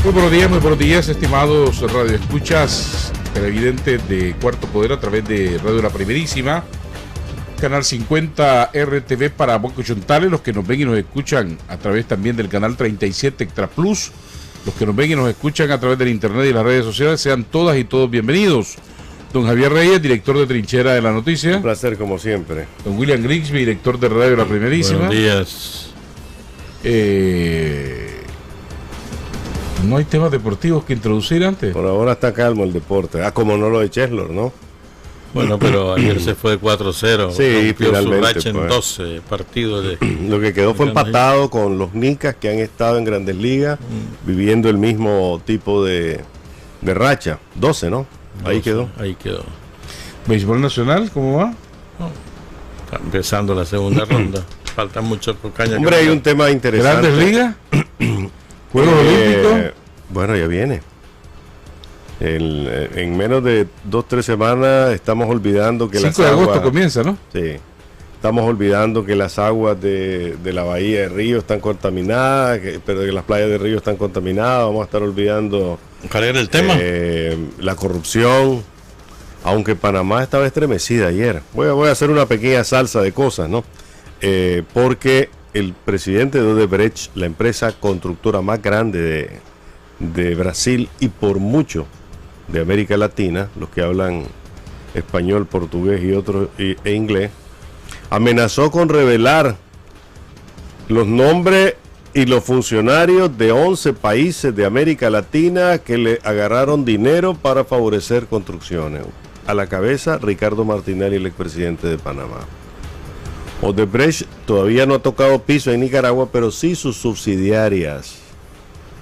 Muy buenos días, estimados radioescuchas, televidentes de Cuarto Poder a través de Radio La Primerísima, Canal 50 RTV para Boca Chontales, los que nos ven y nos escuchan a través también del Canal 37 Extra Plus, los que nos ven y nos escuchan a través del Internet y las redes sociales, sean todas y todos bienvenidos. Don Javier Reyes, director de Trinchera de la Noticia. Un placer, como siempre. Don William Grigsby, director de Radio La Primerísima. Buenos días. ¿No hay temas deportivos que introducir antes? Por ahora está calmo el deporte. Como no lo de Cheslor, ¿no? Bueno, pero ayer se fue 4-0. Sí, finalmente. Su racha en 12 partidos. Lo que quedó fue empatado con los Nicas, que han estado en Grandes Ligas, viviendo el mismo tipo de racha. 12, ¿no? Ahí quedó. Ahí quedó. ¿Béisbol nacional? ¿Cómo va? Está empezando la segunda ronda. Falta mucho cocaña. Hombre, hay un tema interesante. ¿Grandes Ligas? ¿Juegos Olímpicos? Bueno, ya viene. En menos de 2-3 semanas estamos olvidando que 5 de agosto comienza, ¿no? Sí. Estamos olvidando que las aguas de la bahía de Río están contaminadas, pero que las playas de Río están contaminadas. Vamos a estar olvidando ¿cuál era el tema? La corrupción. Aunque Panamá estaba estremecida ayer. Voy a hacer una pequeña salsa de cosas, ¿no? Porque el presidente de Odebrecht, la empresa constructora más grande de Brasil y por mucho de América Latina, los que hablan español, portugués y otros e inglés, amenazó con revelar los nombres y los funcionarios de 11 países de América Latina que le agarraron dinero para favorecer construcciones. A la cabeza, Ricardo Martinelli, el expresidente de Panamá. Odebrecht todavía no ha tocado piso en Nicaragua, pero sí sus subsidiarias.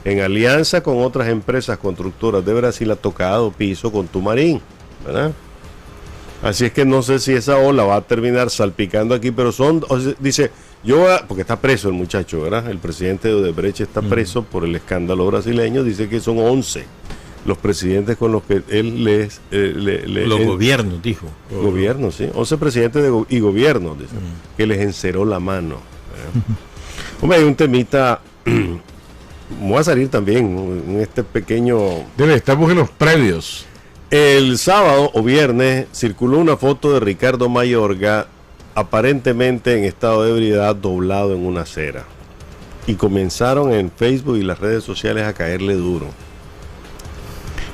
En alianza con otras empresas constructoras de Brasil ha tocado piso con Tumarín, ¿verdad? Así es que no sé si esa ola va a terminar salpicando aquí, pero dice, porque está preso el muchacho, ¿verdad? El presidente de Odebrecht está preso por el escándalo brasileño, dice que son 11 los presidentes con los que él los gobiernos, dijo. Gobiernos, sí. 11 presidentes y gobiernos, dice, que les enceró la mano. Hombre, hay un temita. Voy a salir también en este pequeño. Estamos en los previos. El sábado o viernes circuló una foto de Ricardo Mayorga, aparentemente en estado de ebriedad, doblado en una acera. Y comenzaron en Facebook y las redes sociales a caerle duro.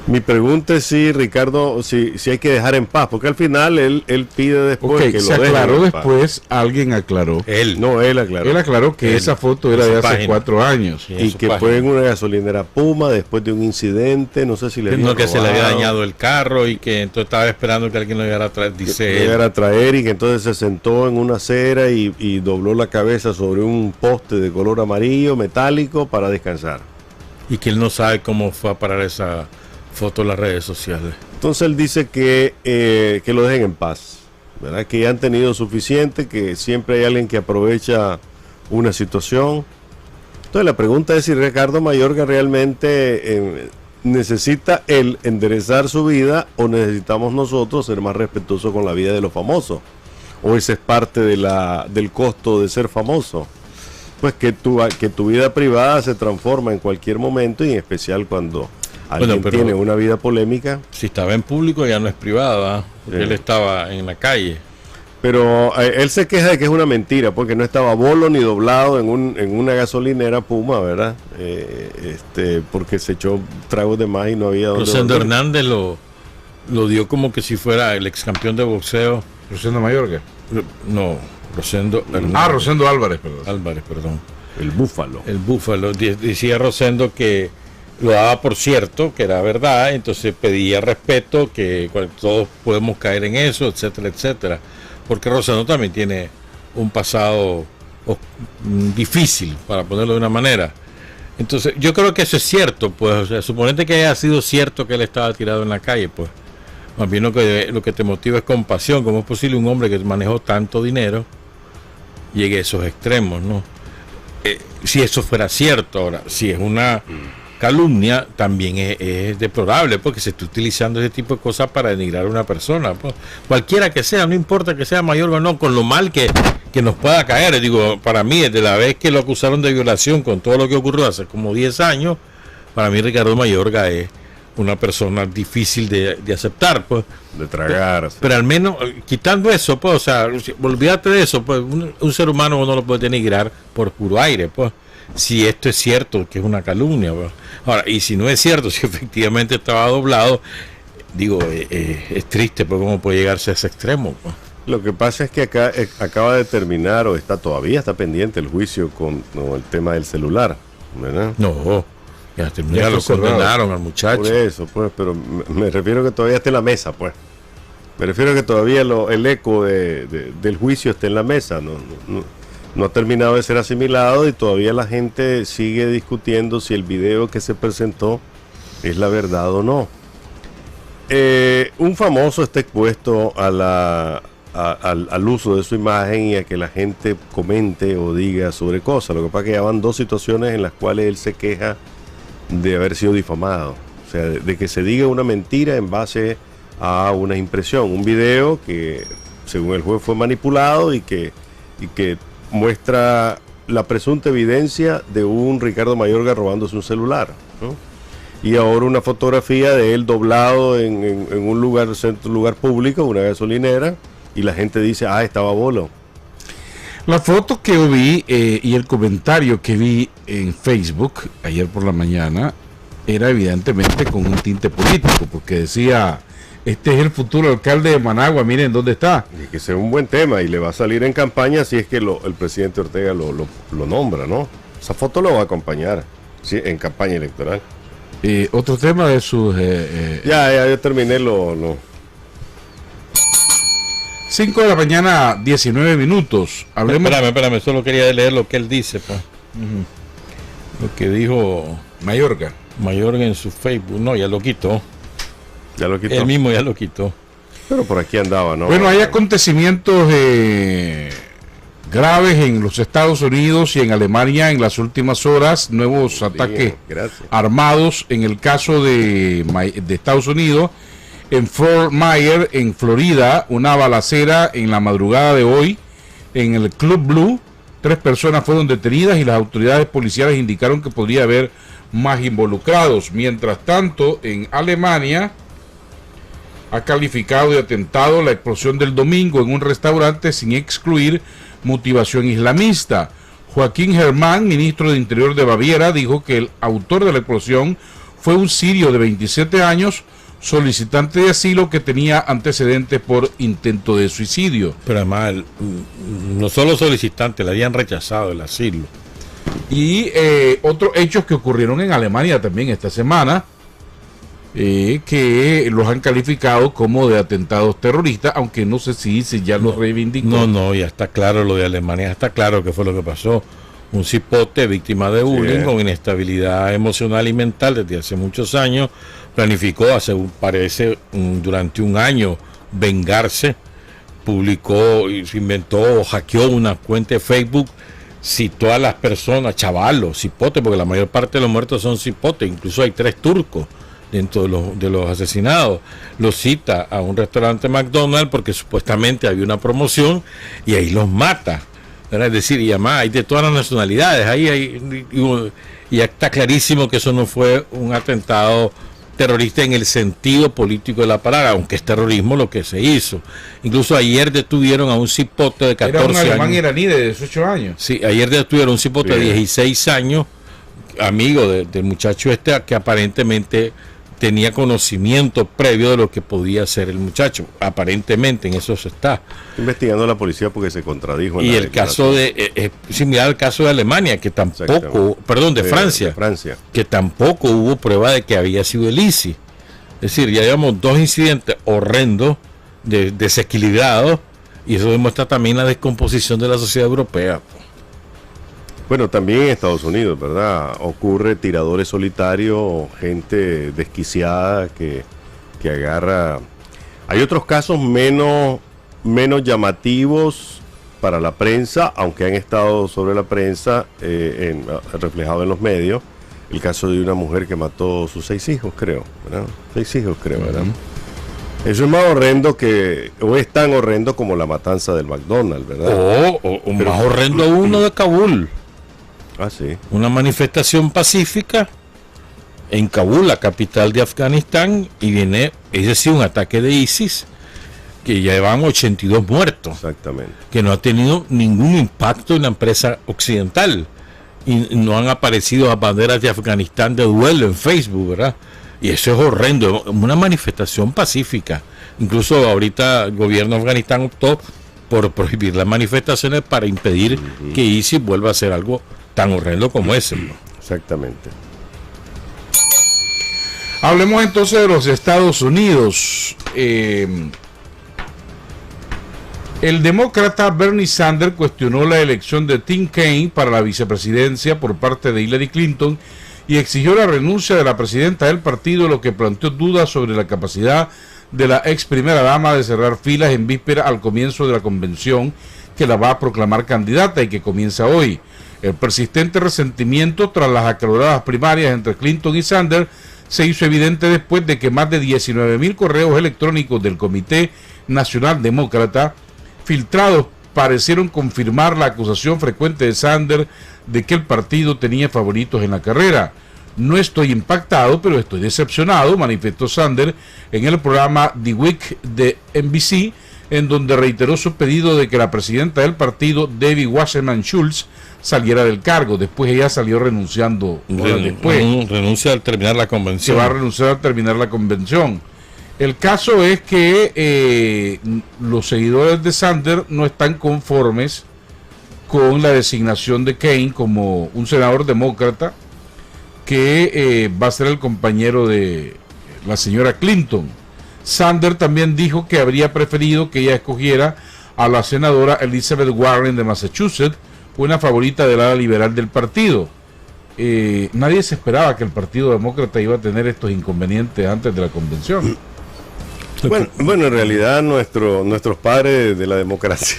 Mi pregunta es si Ricardo, si hay que dejar en paz, porque al final él pide después que lo dejen. Se aclaró después, alguien aclaró. Él aclaró. Él aclaró que esa foto era de hace 4 años. Y que fue en una gasolinera Puma después de un incidente, no sé si le que se le había dañado el carro y que entonces estaba esperando que alguien lo llegara a traer, dice él. Llegara a traer y que entonces se sentó en una acera y dobló la cabeza sobre un poste de color amarillo metálico para descansar. Y que él no sabe cómo fue a parar esa foto en las redes sociales. Entonces él dice que lo dejen en paz, ¿verdad? Que ya han tenido suficiente, que siempre hay alguien que aprovecha una situación. Entonces la pregunta es si Ricardo Mayorga realmente necesita él enderezar su vida o necesitamos nosotros ser más respetuosos con la vida de los famosos, o esa es parte del costo de ser famoso. Pues que tu vida privada se transforma en cualquier momento y en especial cuando alguien tiene una vida polémica. Si estaba en público ya no es privada, porque él estaba en la calle. Pero él se queja de que es una mentira, porque no estaba bolo ni doblado en una gasolinera Puma, ¿verdad? Porque se echó tragos de más y no había donde. Rosendo Hernández lo dio como que si fuera el ex campeón de boxeo. ¿Rosendo Mayorga? No, Rosendo Hernández. Rosendo Álvarez, perdón. El Búfalo. Decía Rosendo que lo daba por cierto, que era verdad, entonces pedía respeto, que todos podemos caer en eso, etcétera, etcétera. Porque Rosendo también tiene un pasado difícil, para ponerlo de una manera. Entonces, yo creo que eso es cierto, pues, o sea, suponete que haya sido cierto que él estaba tirado en la calle, pues, más bien lo que te motiva es compasión. ¿Cómo es posible un hombre que manejó tanto dinero llegue a esos extremos, no? Si eso fuera cierto, ahora, si es una calumnia, también es deplorable, porque se está utilizando ese tipo de cosas para denigrar a una persona, pues, cualquiera que sea, no importa que sea mayor o no, con lo mal que nos pueda caer. Digo, para mí, desde la vez que lo acusaron de violación, con todo lo que ocurrió hace como 10 años, para mí Ricardo Mayorga es una persona difícil de aceptar, pues. De tragar. Pero al menos, quitando eso, pues, o sea, olvídate de eso, pues, un ser humano uno lo puede denigrar por puro aire, pues. Si esto es cierto, que es una calumnia, pues. Ahora, y si no es cierto, si efectivamente estaba doblado, digo, es triste, pues, cómo puede llegarse a ese extremo, pues. Lo que pasa es que acá acaba de terminar, o todavía está pendiente el juicio con el tema del celular, ¿verdad? No, ya lo condenaron al muchacho. Por eso, pues, pero me refiero que todavía está en la mesa, pues. Me refiero que todavía el eco del juicio está en la mesa, no ha terminado de ser asimilado y todavía la gente sigue discutiendo si el video que se presentó es la verdad o no. Un famoso está expuesto al uso de su imagen y a que la gente comente o diga sobre cosas. Lo que pasa es que ya van 2 situaciones en las cuales él se queja de haber sido difamado, o sea, de que se diga una mentira en base a una impresión, un video que según el juez fue manipulado y que muestra la presunta evidencia de un Ricardo Mayorga robándose un celular, ¿no? Y ahora una fotografía de él doblado en un lugar público, una gasolinera, y la gente dice, estaba bolo. La foto que yo vi y el comentario que vi en Facebook ayer por la mañana era evidentemente con un tinte político, porque decía, este es el futuro alcalde de Managua, miren dónde está. Y que sea un buen tema y le va a salir en campaña si es que el presidente Ortega lo nombra, ¿no? Esa foto lo va a acompañar, sí, en campaña electoral. Otro tema de sus... Ya, yo terminé lo 5 de la mañana, 19 minutos. Hablemos... Espérame, solo quería leer lo que él dice, pues. Lo que dijo Mayorga en su Facebook. No, ya lo quitó. Ya lo quitó. Él mismo ya lo quitó. Pero por aquí andaba, ¿no? Bueno, hay acontecimientos graves en los Estados Unidos y en Alemania en las últimas horas. Nuevos ataques armados en el caso de Estados Unidos. En Fort Myers, en Florida, una balacera en la madrugada de hoy en el Club Blue. 3 personas fueron detenidas y las autoridades policiales indicaron que podría haber más involucrados. Mientras tanto, en Alemania ha calificado de atentado la explosión del domingo en un restaurante sin excluir motivación islamista. Joaquín Hermann, ministro de Interior de Baviera, dijo que el autor de la explosión fue un sirio de 27 años, solicitante de asilo que tenía antecedentes por intento de suicidio. Pero además, no solo solicitante, le habían rechazado el asilo. Y otros hechos que ocurrieron en Alemania también esta semana, que los han calificado como de atentados terroristas, aunque no sé si ya los reivindicó. No, ya está claro lo de Alemania, ya está claro que fue lo que pasó. Un cipote víctima de bullying, con inestabilidad emocional y mental desde hace muchos años, planificó, parece, durante un año vengarse, publicó, se inventó, hackeó una cuenta de Facebook, citó a las personas, chavalos, cipotes, porque la mayor parte de los muertos son cipotes, incluso hay 3 turcos dentro de los asesinados. Los cita a un restaurante McDonald's porque supuestamente había una promoción y ahí los mata. Es decir, y además hay de todas las nacionalidades, y ya está clarísimo que eso no fue un atentado terrorista en el sentido político de la palabra, aunque es terrorismo lo que se hizo. Incluso ayer detuvieron a un cipote de 14 años. Era un alemán iraní de 18 años. Sí, ayer detuvieron a un cipote de 16 años, amigo del muchacho que aparentemente tenía conocimiento previo de lo que podía hacer el muchacho. Aparentemente en eso se está investigando la policía porque se contradijo. Y el caso es similar al caso de Alemania, que tampoco, perdón, de Francia, que tampoco hubo prueba de que había sido el ISIS. Es decir, ya llevamos 2 incidentes horrendos, desequilibrados, y eso demuestra también la descomposición de la sociedad europea. Bueno, también en Estados Unidos, ¿verdad? Ocurre tiradores solitarios, gente desquiciada que agarra... Hay otros casos menos llamativos para la prensa, aunque han estado sobre la prensa, reflejado en los medios. El caso de una mujer que mató sus 6 hijos, creo, ¿verdad? 6 hijos, creo, ¿verdad? Eso es más horrendo o es tan horrendo como la matanza del McDonald's, ¿verdad? O más horrendo uno de Kabul. Sí. Una manifestación pacífica en Kabul, la capital de Afganistán, y viene, es decir, un ataque de ISIS que ya llevan 82 muertos. Exactamente. Que no ha tenido ningún impacto en la empresa occidental. Y no han aparecido las banderas de Afganistán de duelo en Facebook, ¿verdad? Y eso es horrendo, una manifestación pacífica. Incluso ahorita el gobierno de Afganistán optó por prohibir las manifestaciones para impedir que ISIS vuelva a hacer algo tan horrendo como ese, ¿no? Exactamente. Hablemos entonces de los Estados Unidos. El demócrata Bernie Sanders cuestionó la elección de Tim Kaine para la vicepresidencia por parte de Hillary Clinton y exigió la renuncia de la presidenta del partido, lo que planteó dudas sobre la capacidad de la ex primera dama de cerrar filas en víspera al comienzo de la convención que la va a proclamar candidata y que comienza hoy. El persistente resentimiento tras las acaloradas primarias entre Clinton y Sanders se hizo evidente después de que más de 19,000 correos electrónicos del Comité Nacional Demócrata filtrados parecieron confirmar la acusación frecuente de Sanders de que el partido tenía favoritos en la carrera. No estoy impactado, pero estoy decepcionado, manifestó Sanders en el programa The Week de NBC, en donde reiteró su pedido de que la presidenta del partido, Debbie Wasserman Schultz, saliera del cargo. Después ella salió renunciando. Renuncia al terminar la convención. Se va a renunciar al terminar la convención. El caso es que los seguidores de Sanders no están conformes con la designación de Kaine como un senador demócrata que va a ser el compañero de la señora Clinton. Sanders también dijo que habría preferido que ella escogiera a la senadora Elizabeth Warren de Massachusetts, una favorita del ala liberal del partido. Nadie se esperaba que el Partido Demócrata iba a tener estos inconvenientes antes de la convención. Bueno, en realidad nuestros padres de la democracia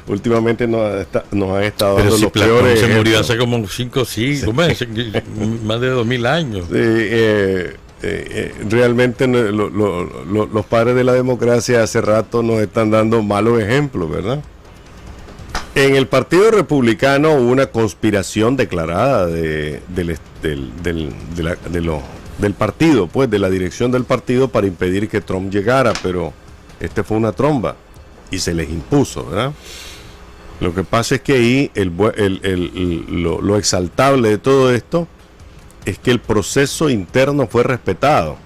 últimamente nos han estado dando los peores se ejemplos. murió hace como 5, más de 2000 años. Realmente los padres de la democracia hace rato nos están dando malos ejemplos, ¿verdad? En el Partido Republicano hubo una conspiración declarada del partido, pues de la dirección del partido para impedir que Trump llegara, pero fue una tromba y se les impuso, ¿verdad? Lo que pasa es que ahí lo exaltable de todo esto es que el proceso interno fue respetado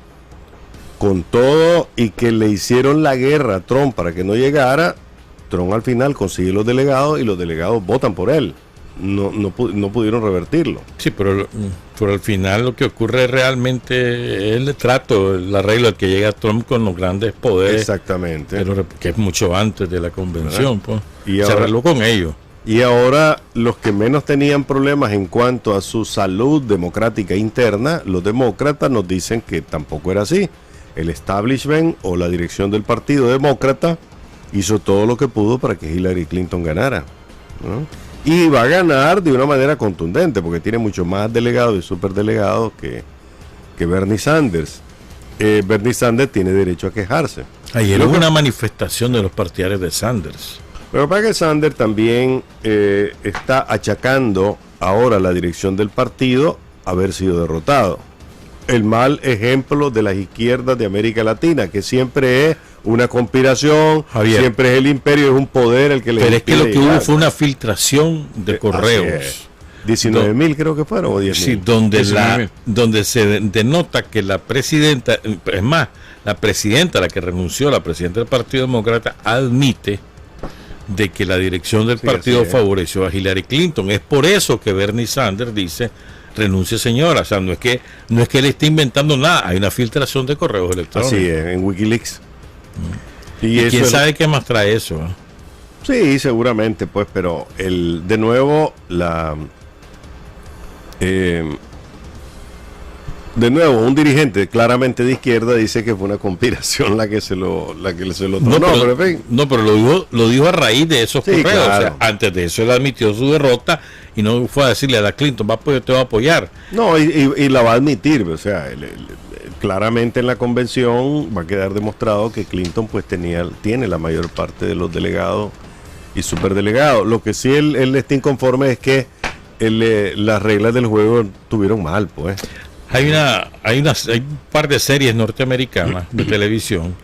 con todo y que le hicieron la guerra a Trump para que no llegara. Trump al final consigue los delegados y los delegados votan por él. No pudieron revertirlo. Sí, pero al final lo que ocurre realmente es el trato, el arreglo al que llega Trump con los grandes poderes. Exactamente. Pero que es mucho antes de la convención, pues. Y se arregló con ellos. Y ahora los que menos tenían problemas en cuanto a su salud democrática interna, los demócratas nos dicen que tampoco era así. El establishment o la dirección del Partido Demócrata hizo todo lo que pudo para que Hillary Clinton ganara, ¿no? Y va a ganar de una manera contundente porque tiene mucho más delegados y superdelegados que Bernie Sanders. Bernie Sanders tiene derecho a quejarse. Ayer hubo una manifestación de los partidarios de Sanders. Pero para que Sanders también está achacando ahora la dirección del partido haber sido derrotado. El mal ejemplo de las izquierdas de América Latina, que siempre es una conspiración, Javier, siempre es el imperio, es un poder el que le pero es que lo que llegar. hubo fue una filtración de correos. 19,000 creo que fueron, o 10,000. Sí, donde se denota que la presidenta, es más, la que renunció, la presidenta del Partido Demócrata, admite de que la dirección del partido favoreció a Hillary Clinton. Es por eso que Bernie Sanders dice: renuncie, señora. O sea, no es que él esté inventando nada, hay una filtración de correos electrónicos. Así es, en Wikileaks. ¿Y quién sabe qué más trae eso? Sí, seguramente, pues, pero de nuevo un dirigente claramente de izquierda dice que fue una conspiración la que se lo tronó. Pero lo dijo a raíz de esos correos. Claro. O sea, antes de eso él admitió su derrota y no fue a decirle a la Clinton: te voy a apoyar. No, y la va a admitir. O sea, claramente en la convención va a quedar demostrado que Clinton pues tiene la mayor parte de los delegados y superdelegados. Lo que sí él está inconforme es que las reglas del juego tuvieron mal, pues. Hay un par de series norteamericanas de televisión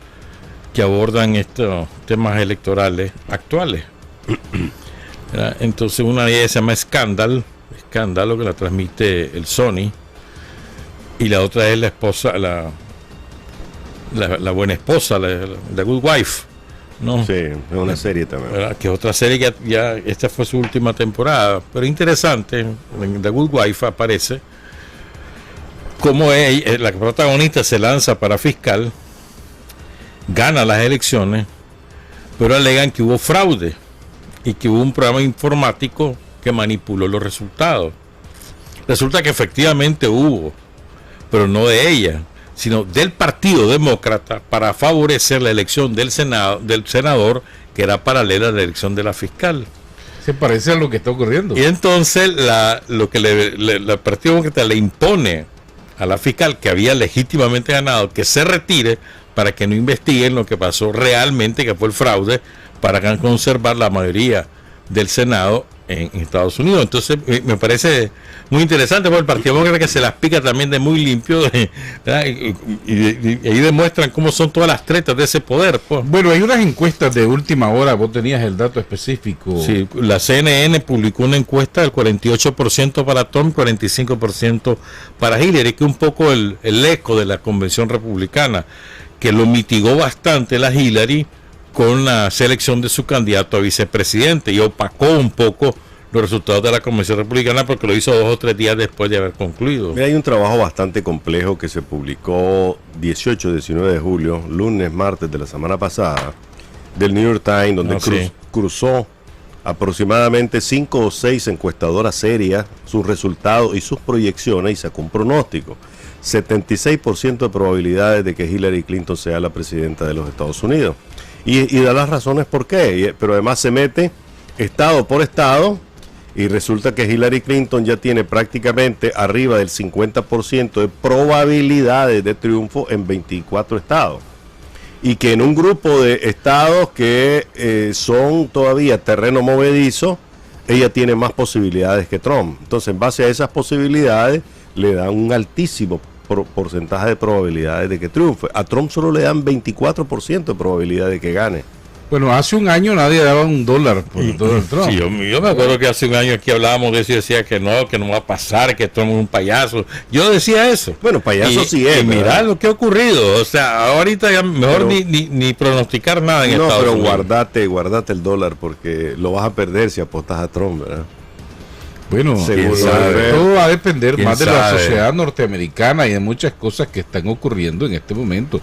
que abordan estos temas electorales actuales. Entonces una de ellas se llama Escándalo, que la transmite el Sony, y la otra es la esposa, la buena esposa, la Good Wife, ¿no? Sí, es una serie también. ¿Verdad? Que es otra serie que ya esta fue su última temporada, pero interesante. En The Good Wife aparece como ella, la protagonista se lanza para fiscal, gana las elecciones, pero alegan que hubo fraude y que hubo un programa informático que manipuló los resultados. Resulta que efectivamente hubo, pero no de ella, sino del Partido Demócrata, para favorecer la elección del senador, que era paralela a la elección de la fiscal. Se parece a lo que está ocurriendo. Y entonces lo que el Partido Demócrata le impone a la fiscal, que había legítimamente ganado, que se retire para que no investiguen lo que pasó realmente, que fue el fraude, para conservar la mayoría del Senado en Estados Unidos. Entonces me parece muy interesante, porque el Partido Demócrata que se las pica también de muy limpio, ¿verdad? Y ahí demuestran cómo son todas las tretas de ese poder, pues. Bueno, hay unas encuestas de última hora, vos tenías el dato específico. Sí, la CNN publicó una encuesta del 48% para Trump, 45% para Hillary, que es un poco el eco de la convención republicana, que lo mitigó bastante la Hillary con la selección de su candidato a vicepresidente, y opacó un poco los resultados de la convención republicana, porque lo hizo 2 o 3 días después de haber concluido. Hay un trabajo bastante complejo que se publicó 18-19 de julio, lunes, martes de la semana pasada, del New York Times, donde cruzó aproximadamente 5 o 6 encuestadoras serias, sus resultados y sus proyecciones, y sacó un pronóstico. 76% de probabilidades de que Hillary Clinton sea la presidenta de los Estados Unidos. Y da las razones por qué, pero además se mete estado por estado, y resulta que Hillary Clinton ya tiene prácticamente arriba del 50% de probabilidades de triunfo en 24 estados. Y que en un grupo de estados que son todavía terreno movedizo, ella tiene más posibilidades que Trump. Entonces, en base a esas posibilidades, le dan un altísimo porcentaje de probabilidades de que triunfe. A Trump solo le dan 24% de probabilidad de que gane. Bueno, hace un año nadie daba $1 por Donald Trump. Sí, yo me acuerdo que hace un año aquí hablábamos de eso y decía que no va a pasar, que Trump es un payaso. Yo decía eso. Bueno, payaso sí es. Y mirá lo que ha ocurrido. O sea, ahorita ya mejor ni pronosticar nada en Estados Unidos. No, pero guardate el dólar, porque lo vas a perder si apostas a Trump, ¿verdad? Bueno, todo va a depender más de la sociedad norteamericana y de muchas cosas que están ocurriendo en este momento.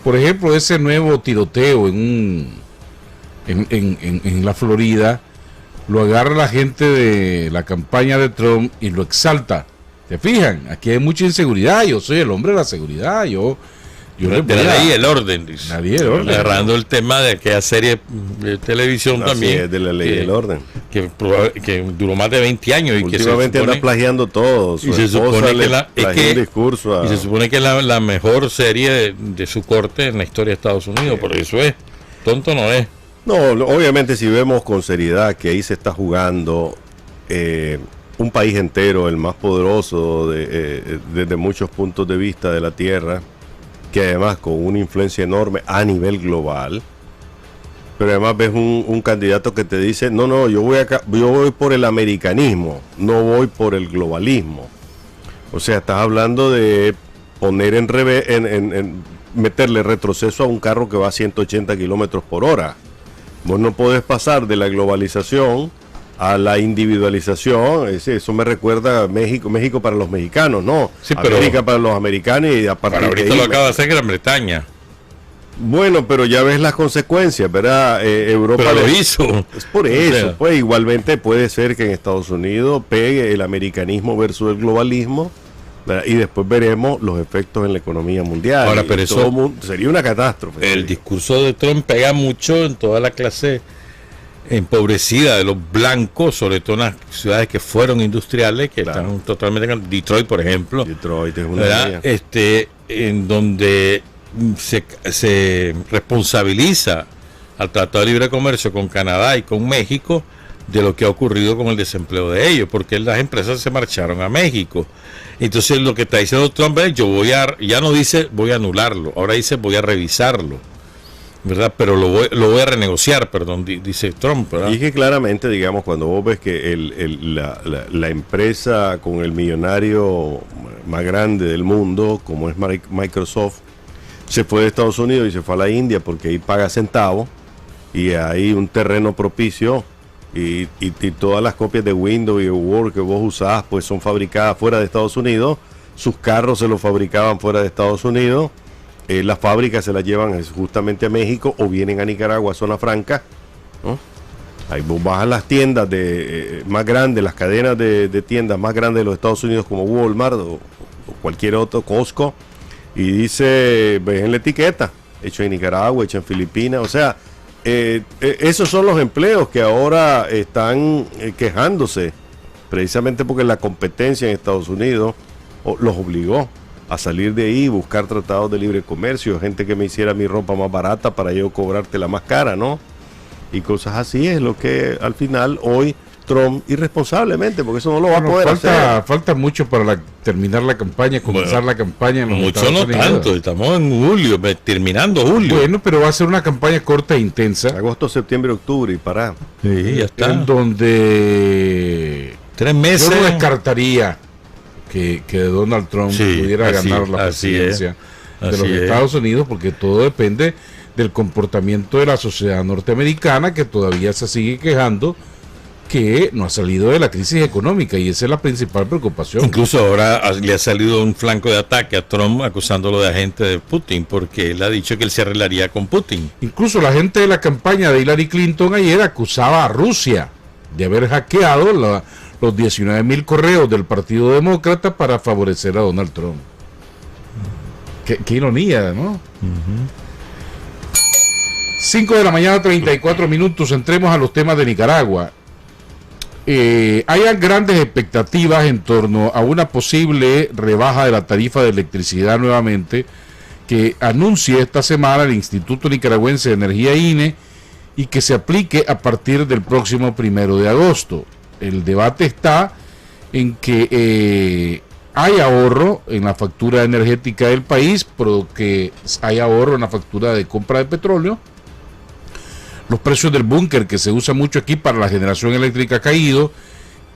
Por ejemplo, ese nuevo tiroteo en la Florida, lo agarra la gente de la campaña de Trump y lo exalta. ¿Se fijan? Aquí hay mucha inseguridad. Yo soy el hombre de la seguridad. Yo de la ley y el orden, dice. La ley y el orden. Agarrando el tema de aquella serie de televisión también. Es de la ley y el orden. Que duró más de 20 años. Últimamente anda plagiando todo. Y se supone y se supone que es la mejor serie de su corte en la historia de Estados Unidos. Por eso es. Tonto no es. No, obviamente si vemos con seriedad que ahí se está jugando un país entero, el más poderoso desde muchos puntos de vista de la Tierra, que además con una influencia enorme a nivel global, pero además ves un candidato que te dice, no, yo voy por el americanismo, no voy por el globalismo. O sea, estás hablando de poner meterle retroceso a un carro que va a 180 kilómetros por hora. Vos no podés pasar de la globalización a la individualización. Eso me recuerda a México para los mexicanos, ¿no? Sí, pero América para los americanos, y a partir ahorita de ahí, lo acaba de hacer Gran Bretaña. Bueno, pero ya ves las consecuencias, ¿verdad? Europa pero lo hizo. Es por eso, pues igualmente puede ser que en Estados Unidos pegue el americanismo versus el globalismo, ¿verdad? Y después veremos los efectos en la economía mundial. Ahora, pero eso sería una catástrofe. El discurso de Trump pega mucho en toda la clase empobrecida de los blancos, sobre todo en las ciudades que fueron industriales, que están totalmente... Detroit, por ejemplo. Detroit es una en donde se responsabiliza al Tratado de Libre Comercio con Canadá y con México de lo que ha ocurrido con el desempleo de ellos, porque las empresas se marcharon a México. Entonces lo que está diciendo Trump es, ya no dice voy a anularlo, ahora dice voy a revisarlo, ¿verdad? Pero lo voy a renegociar, perdón, dice Trump, ¿verdad? Y es que claramente, digamos, cuando vos ves que la empresa con el millonario más grande del mundo, como es Microsoft, se fue de Estados Unidos y se fue a la India porque ahí paga centavos y hay un terreno propicio y todas las copias de Windows y Word que vos usás pues son fabricadas fuera de Estados Unidos, sus carros se los fabricaban fuera de Estados Unidos, las fábricas se las llevan justamente a México o vienen a Nicaragua, a Zona Franca, ¿no? Ahí vos vas a las tiendas más grandes, las cadenas de tiendas más grandes de los Estados Unidos como Walmart o cualquier otro, Costco, y dice, ves en la etiqueta, hecho en Nicaragua, hecho en Filipinas, o sea, esos son los empleos que ahora están quejándose, precisamente porque la competencia en Estados Unidos los obligó a salir de ahí, buscar tratados de libre comercio, gente que me hiciera mi ropa más barata para yo cobrarte la más cara, ¿no? Y cosas así es lo que al final hoy Trump, irresponsablemente, porque eso no lo va a poder hacer. Falta mucho para terminar la campaña, comenzar la campaña en los Estados Unidos. Mucho no tanto, estamos en julio, terminando julio. Bueno, pero va a ser una campaña corta e intensa. Agosto, septiembre, octubre y para. Sí, ya está. En donde 3 meses. Yo no descartaría que Donald Trump pudiera ganar la presidencia de los Estados Unidos, porque todo depende del comportamiento de la sociedad norteamericana, que todavía se sigue quejando que no ha salido de la crisis económica, y esa es la principal preocupación. Incluso ahora le ha salido un flanco de ataque a Trump acusándolo de agente de Putin, porque él ha dicho que él se arreglaría con Putin. Incluso la gente de la campaña de Hillary Clinton ayer acusaba a Rusia de haber hackeado los 19,000 correos del Partido Demócrata para favorecer a Donald Trump. Qué ironía, ¿no? 5 de la mañana, 34 minutos. Entremos a los temas de Nicaragua. Hay grandes expectativas en torno a una posible rebaja de la tarifa de electricidad nuevamente, que anuncie esta semana el Instituto Nicaragüense de Energía INE, y que se aplique a partir del próximo 1 de agosto. El debate está en que hay ahorro en la factura energética del país, porque hay ahorro en la factura de compra de petróleo. Los precios del búnker, que se usa mucho aquí para la generación eléctrica, ha caído.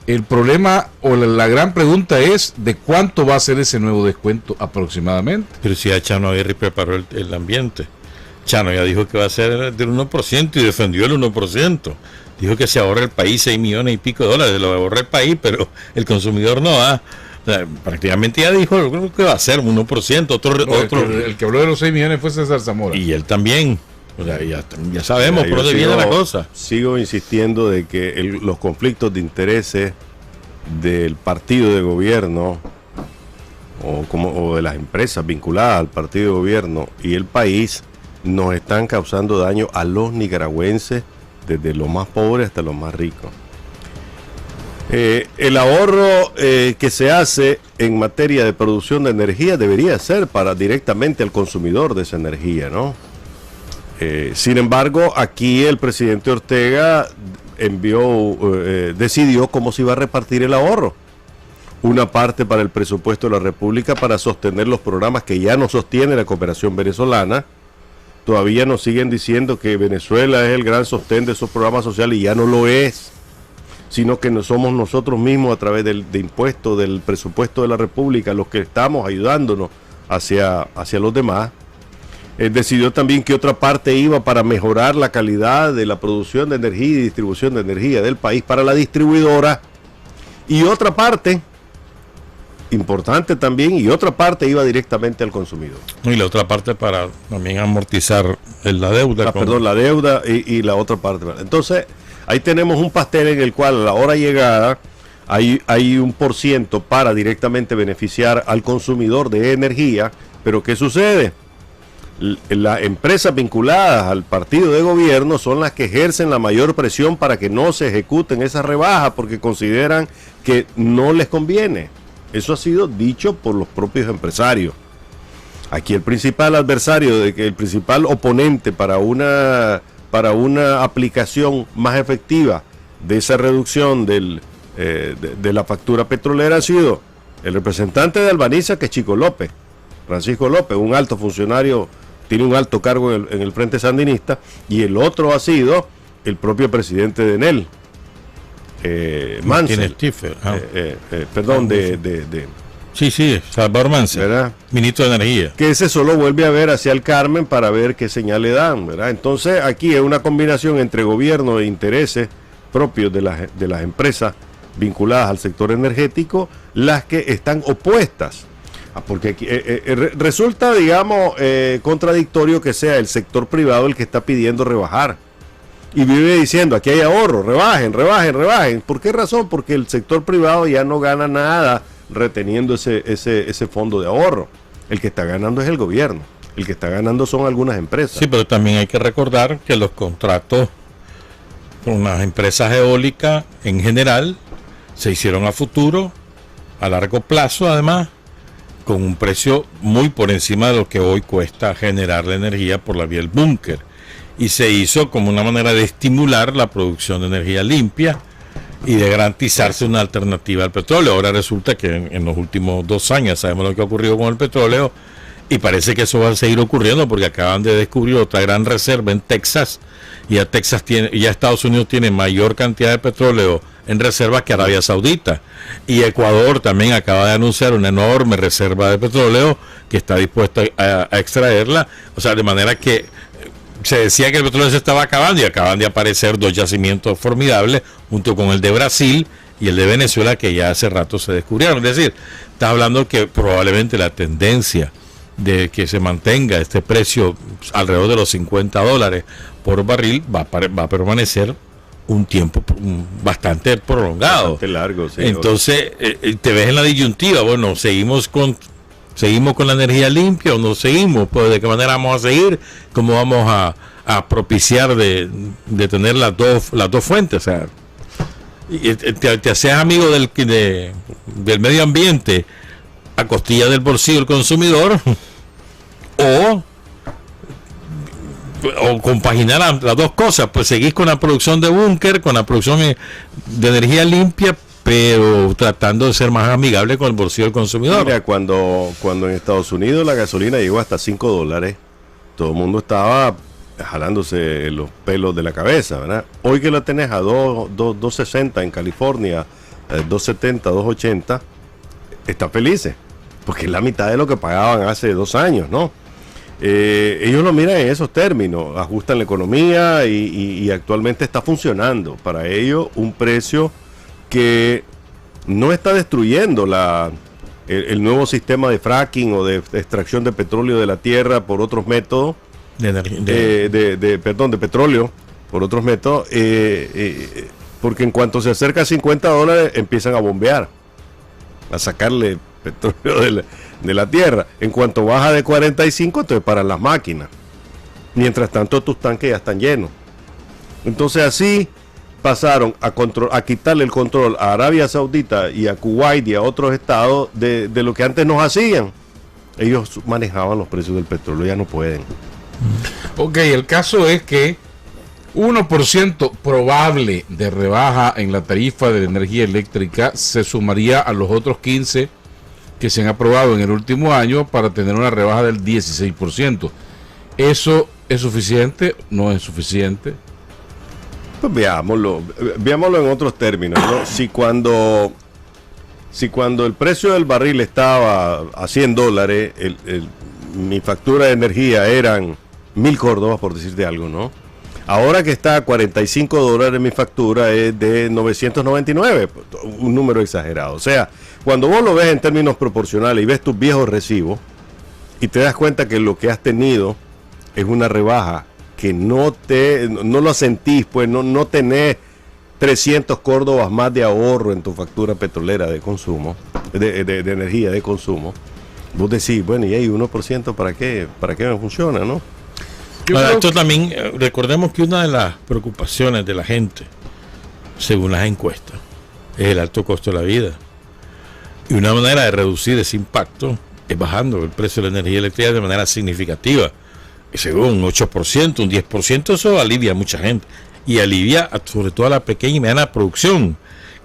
El problema o la gran pregunta es de cuánto va a ser ese nuevo descuento aproximadamente. Pero si ya Chano Aguirre preparó el ambiente. Chano ya dijo que va a ser del 1% y defendió el 1%. Dijo que se ahorra el país 6 millones y pico de dólares, lo ahorra el país, pero el consumidor no va. O sea, prácticamente ya dijo que va a ser 1%. El que habló de los 6 millones fue César Zamora. Y él también. O sea, ya sabemos por dónde viene la cosa. Sigo insistiendo de que los conflictos de intereses del partido de gobierno o de las empresas vinculadas al partido de gobierno y el país nos están causando daño a los nicaragüenses, desde los más pobres hasta los más ricos. El ahorro que se hace en materia de producción de energía debería ser para directamente al consumidor de esa energía, ¿no? Sin embargo, aquí el presidente Ortega decidió cómo se iba a repartir el ahorro. Una parte para el presupuesto de la República para sostener los programas que ya no sostiene la cooperación venezolana. Todavía nos siguen diciendo que Venezuela es el gran sostén de esos programas sociales, y ya no lo es, sino que no somos nosotros mismos a través de impuestos del presupuesto de la República los que estamos ayudándonos hacia los demás. Decidió también que otra parte iba para mejorar la calidad de la producción de energía y distribución de energía del país para la distribuidora, y otra parte importante también, y otra parte iba directamente al consumidor. Y la otra parte para también amortizar la deuda. La deuda y la otra parte. Entonces, ahí tenemos un pastel en el cual a la hora llegada hay 1% para directamente beneficiar al consumidor de energía, pero ¿qué sucede? Las empresas vinculadas al partido de gobierno son las que ejercen la mayor presión para que no se ejecuten esas rebajas, porque consideran que no les conviene. Eso ha sido dicho por los propios empresarios. Aquí el principal adversario, el principal oponente para una aplicación más efectiva de esa reducción de la factura petrolera ha sido el representante de Albaniza, que es Chico López, Francisco López, un alto funcionario, tiene un alto cargo en el Frente Sandinista, y el otro ha sido el propio presidente de ENEL, Mansell, Sí, Salvador Mansell, ¿verdad? Ministro de Energía. Que ese solo vuelve a ver hacia el Carmen para ver qué señal le dan, ¿verdad? Entonces aquí es una combinación entre gobierno e intereses propios de las empresas vinculadas al sector energético, las que están opuestas. Porque aquí, resulta, digamos, contradictorio que sea el sector privado el que está pidiendo rebajar. Y vive diciendo, aquí hay ahorro, rebajen. ¿Por qué razón? Porque el sector privado ya no gana nada reteniendo ese fondo de ahorro. El que está ganando es el gobierno. El que está ganando son algunas empresas. Sí, pero también hay que recordar que los contratos con las empresas eólicas en general se hicieron a futuro, a largo plazo además, con un precio muy por encima de lo que hoy cuesta generar la energía por la vía del búnker. Y se hizo como una manera de estimular la producción de energía limpia y de garantizarse una alternativa al petróleo. Ahora resulta que en los últimos 2 años sabemos lo que ha ocurrido con el petróleo, y parece que eso va a seguir ocurriendo porque acaban de descubrir otra gran reserva en Texas, y ya Estados Unidos tiene mayor cantidad de petróleo en reserva que Arabia Saudita, y Ecuador también acaba de anunciar una enorme reserva de petróleo que está dispuesto a extraerla. O sea, de manera que se decía que el petróleo se estaba acabando, y acaban de aparecer 2 yacimientos formidables junto con el de Brasil y el de Venezuela, que ya hace rato se descubrieron. Es decir, está hablando que probablemente la tendencia de que se mantenga este precio alrededor de los $50 por barril va a permanecer un tiempo bastante prolongado, bastante largo, sí. Entonces te ves en la disyuntiva. Bueno, seguimos con la energía limpia o no seguimos, pues de qué manera vamos a seguir, cómo vamos a propiciar de tener las dos fuentes. O sea, te haces amigo del medio ambiente a costilla del bolsillo del consumidor, o compaginar las dos cosas. Pues seguís con la producción de búnker, con la producción de energía limpia, pero tratando de ser más amigable con el bolsillo del consumidor. Mira, cuando en Estados Unidos la gasolina llegó hasta $5, todo el mundo estaba jalándose los pelos de la cabeza, ¿verdad? Hoy que la tenés a 2.60 en California, 2.70, 2.80, están felices, porque es la mitad de lo que pagaban hace 2 años, ¿no? Ellos lo miran en esos términos, ajustan la economía y actualmente está funcionando para ellos un precio que no está destruyendo el nuevo sistema de fracking o de extracción de petróleo de la tierra por otros métodos, de petróleo por otros métodos, porque en cuanto se acerca a $50 empiezan a bombear, a sacarle petróleo de la tierra. En cuanto baja de 45, entonces paran las máquinas. Mientras tanto, tus tanques ya están llenos. Entonces así pasaron a quitarle el control a Arabia Saudita y a Kuwait y a otros estados de lo que antes nos hacían. Ellos manejaban los precios del petróleo, ya no pueden. Ok, el caso es que 1% probable de rebaja en la tarifa de la energía eléctrica se sumaría a los otros 15 que se han aprobado en el último año para tener una rebaja del 16%. ¿Eso es suficiente? ¿No es suficiente? Pues veámoslo en otros términos, ¿no? Si cuando el precio del barril estaba a $100, mi factura de energía eran 1.000 córdobas, por decirte algo, ¿no? Ahora que está a $45, mi factura es de 999, un número exagerado. O sea, cuando vos lo ves en términos proporcionales y ves tus viejos recibos y te das cuenta que lo que has tenido es una rebaja que no lo sentís, pues no tenés 300 córdobas más de ahorro en tu factura petrolera de consumo, de energía de consumo, vos decís, bueno, y hay 1%, ¿para qué me funciona, no? Ahora, esto también, recordemos que una de las preocupaciones de la gente, según las encuestas, es el alto costo de la vida. Y una manera de reducir ese impacto es bajando el precio de la energía eléctrica de manera significativa. Y según un 8%, un 10%, eso alivia a mucha gente. y alivia sobre todo a la pequeña y mediana producción,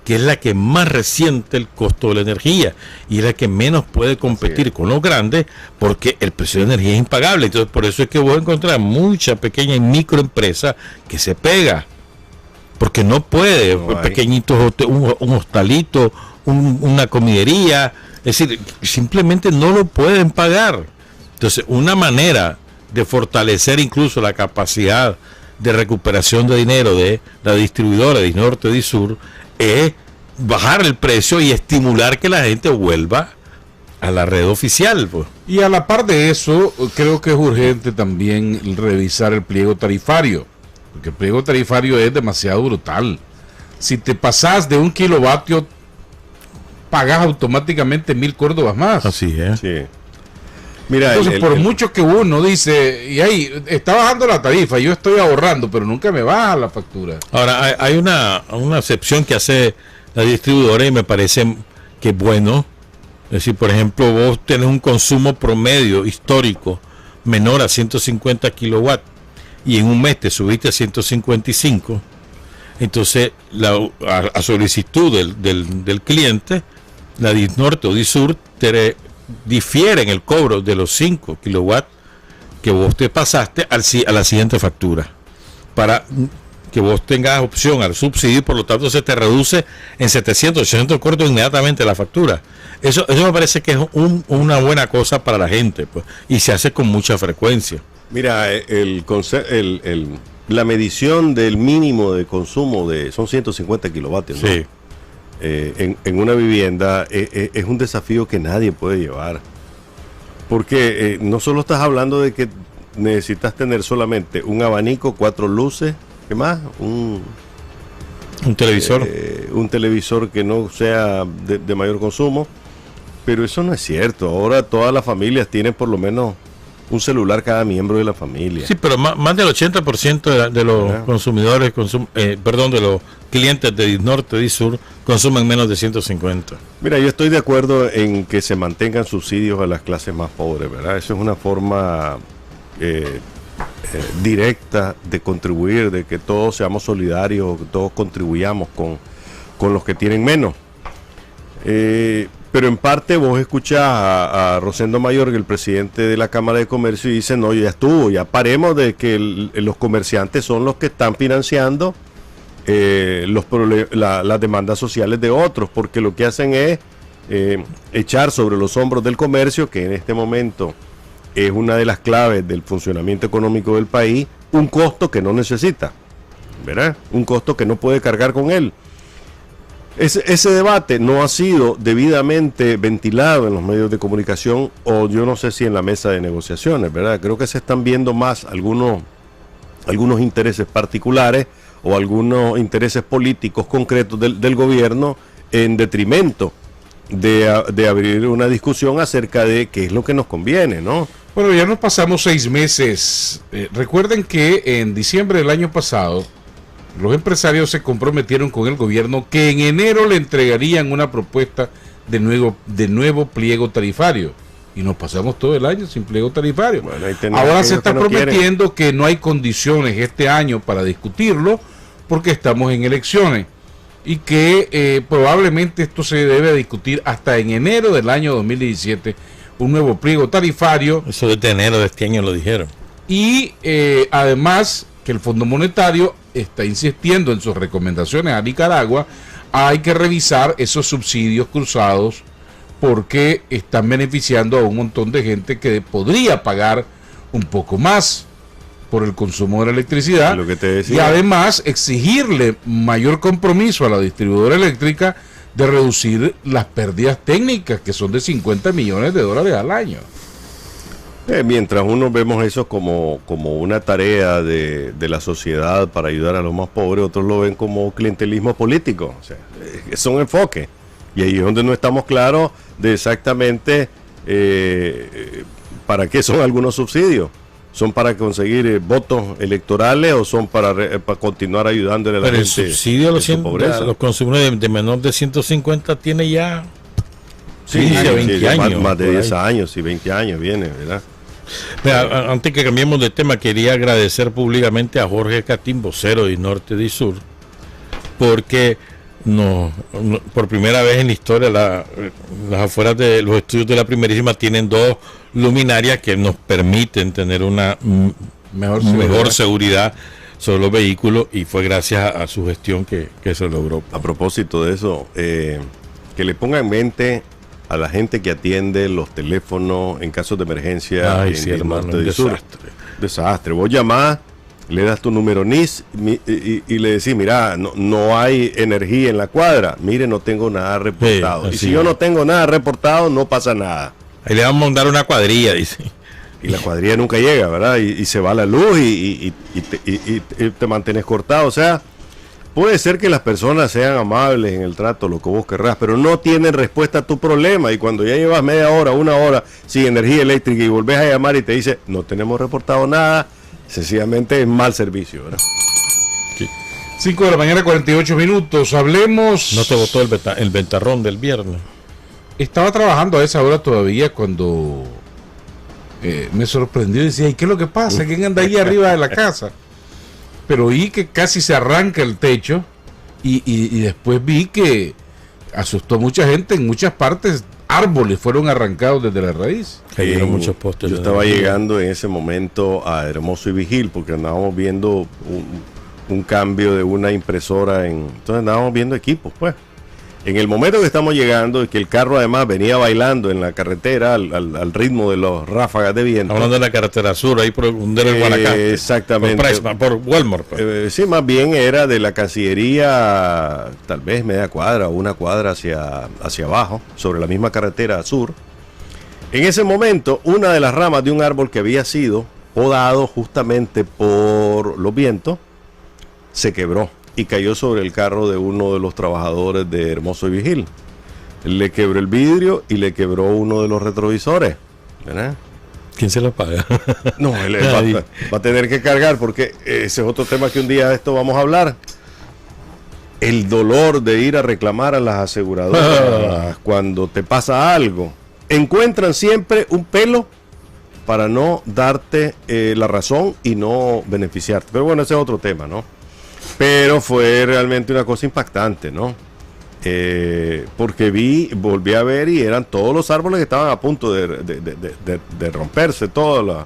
que es la que más resiente el costo de la energía y es la que menos puede competir con los grandes, porque el precio de la energía es impagable. Entonces, por eso es que vos encontrás mucha pequeña y microempresa que se pega, porque no puede, pequeñitos, un hostalito, una comidería, es decir, simplemente no lo pueden pagar. Entonces, una manera de fortalecer incluso la capacidad de recuperación de dinero de la distribuidora de Norte y Sur es bajar el precio y estimular que la gente vuelva a la red oficial, pues. Y a la par de eso, creo que es urgente también revisar el pliego tarifario, porque el pliego tarifario es demasiado brutal. Si te pasas de 1 kilovatio, pagas automáticamente 1.000 córdobas más. Así es. Sí. Mira, entonces, por mucho que uno dice, y ahí está bajando la tarifa, yo estoy ahorrando, pero nunca me baja la factura. Ahora, hay una excepción que hace la distribuidora y me parece que es bueno. Es decir, por ejemplo, vos tenés un consumo promedio histórico menor a 150 kilowatts y en un mes te subiste a 155, entonces a solicitud del cliente, la DISNorte o DISUR te difiere en el cobro de los 5 kilowatts que vos te pasaste a la siguiente factura, para que vos tengas opción al subsidio, y por lo tanto se te reduce en 700, 800 cortos inmediatamente la factura. Eso me parece que es una buena cosa para la gente, pues, y se hace con mucha frecuencia. Mira, la medición del mínimo de consumo son 150 kilovatios, ¿no? Sí. En una vivienda es un desafío que nadie puede llevar, porque no solo estás hablando de que necesitas tener solamente un abanico, 4 luces, ¿qué más? Un televisor. Un televisor que no sea de mayor consumo, pero eso no es cierto. Ahora todas las familias tienen por lo menos un celular cada miembro de la familia. Sí, pero más del 80% de los consumidores, de los clientes de DISNorte, DISUR, consumen menos de 150. Mira, yo estoy de acuerdo en que se mantengan subsidios a las clases más pobres, ¿verdad? Eso es una forma directa de contribuir, de que todos seamos solidarios, que todos contribuyamos con los que tienen menos. Pero en parte vos escuchás a Rosendo Mayor, el presidente de la Cámara de Comercio, y dice, no, ya estuvo, ya paremos de que los comerciantes son los que están financiando las demandas sociales de otros, porque lo que hacen es echar sobre los hombros del comercio, que en este momento es una de las claves del funcionamiento económico del país, un costo que no necesita, ¿verdad? Un costo que no puede cargar con él. Ese debate no ha sido debidamente ventilado en los medios de comunicación, o yo no sé si en la mesa de negociaciones, ¿verdad? Creo que se están viendo más algunos intereses particulares o algunos intereses políticos concretos del gobierno en detrimento de abrir una discusión acerca de qué es lo que nos conviene, ¿no? Bueno, ya nos pasamos 6 meses. Recuerden que en diciembre del año pasado los empresarios se comprometieron con el gobierno que en enero le entregarían una propuesta de nuevo pliego tarifario. Y nos pasamos todo el año sin pliego tarifario. Bueno, ahora se está prometiendo que no hay condiciones este año para discutirlo porque estamos en elecciones. Y que probablemente esto se debe discutir hasta en enero del año 2017, un nuevo pliego tarifario. Eso desde enero de este año lo dijeron. Y además que el Fondo Monetario está insistiendo en sus recomendaciones a Nicaragua, hay que revisar esos subsidios cruzados porque están beneficiando a un montón de gente que podría pagar un poco más por el consumo de la electricidad, lo que te decía. Y además exigirle mayor compromiso a la distribuidora eléctrica de reducir las pérdidas técnicas, que son de $50 millones al año. Mientras uno vemos eso como una tarea de la sociedad para ayudar a los más pobres, otros lo ven como clientelismo político. O sea, son enfoques. Y ahí es donde no estamos claros de exactamente para qué son algunos subsidios. ¿Son para conseguir votos electorales o son para continuar ayudándole a la gente? Pero el subsidio a los consumidores de menor de 150 tiene ya 20 años. Más de 10 años y 20 años viene, ¿verdad? Mira, antes que cambiemos de tema, quería agradecer públicamente a Jorge Catín, vocero de Norte y Sur, porque por primera vez en la historia las afueras de los estudios de la Primerísima tienen dos luminarias que nos permiten tener una mejor seguridad sobre los vehículos, y fue gracias a su gestión que se logró. A propósito de eso, que le ponga en mente a la gente que atiende los teléfonos en casos de emergencia. Ay, sí, hermano, un desastre. Vos llamás, le das tu número NIS y le decís, mira, no hay energía en la cuadra. Mire, no tengo nada reportado. Sí, y si yo no tengo nada reportado, no pasa nada. Ahí le vamos a mandar una cuadrilla, dice. Y la cuadrilla nunca llega, ¿verdad? Y se va la luz y te mantienes cortado. O sea, puede ser que las personas sean amables en el trato, lo que vos querrás, pero no tienen respuesta a tu problema. Y cuando ya llevas media hora, una hora sin energía eléctrica y volvés a llamar y te dice, no tenemos reportado nada, sencillamente es mal servicio, ¿verdad? Sí. 5 de la mañana, 48 minutos. Hablemos. ¿No te botó el ventarrón del viernes? Estaba trabajando a esa hora todavía cuando me sorprendió y decía, ¿y qué es lo que pasa? ¿Quién anda ahí arriba de la casa? Pero oí que casi se arranca el techo y después vi que asustó a mucha gente. En muchas partes árboles fueron arrancados desde la raíz. Cayeron muchos postes. Yo estaba llegando en ese momento a Hermoso y Vigil porque andábamos viendo un cambio de una impresora. Entonces andábamos viendo equipos, pues. En el momento que estamos llegando y que el carro además venía bailando en la carretera al ritmo de los ráfagas de viento. Hablando de la carretera sur, ahí por el Guanacaste. Exactamente. Por Walmart. Sí, más bien era de la Cancillería, tal vez media cuadra o una cuadra hacia abajo, sobre la misma carretera sur. En ese momento, una de las ramas de un árbol que había sido podado justamente por los vientos, se quebró y cayó sobre el carro de uno de los trabajadores de Hermoso y Vigil. Le quebró el vidrio y le quebró uno de los retrovisores, ¿verdad? ¿Quién se lo paga? No, él va a tener que cargar, porque ese es otro tema que un día de esto vamos a hablar. El dolor de ir a reclamar a las aseguradoras cuando te pasa algo. Encuentran siempre un pelo para no darte la razón y no beneficiarte. Pero bueno, ese es otro tema, ¿no? Pero fue realmente una cosa impactante, ¿no? Porque volví a ver y eran todos los árboles que estaban a punto de romperse, todos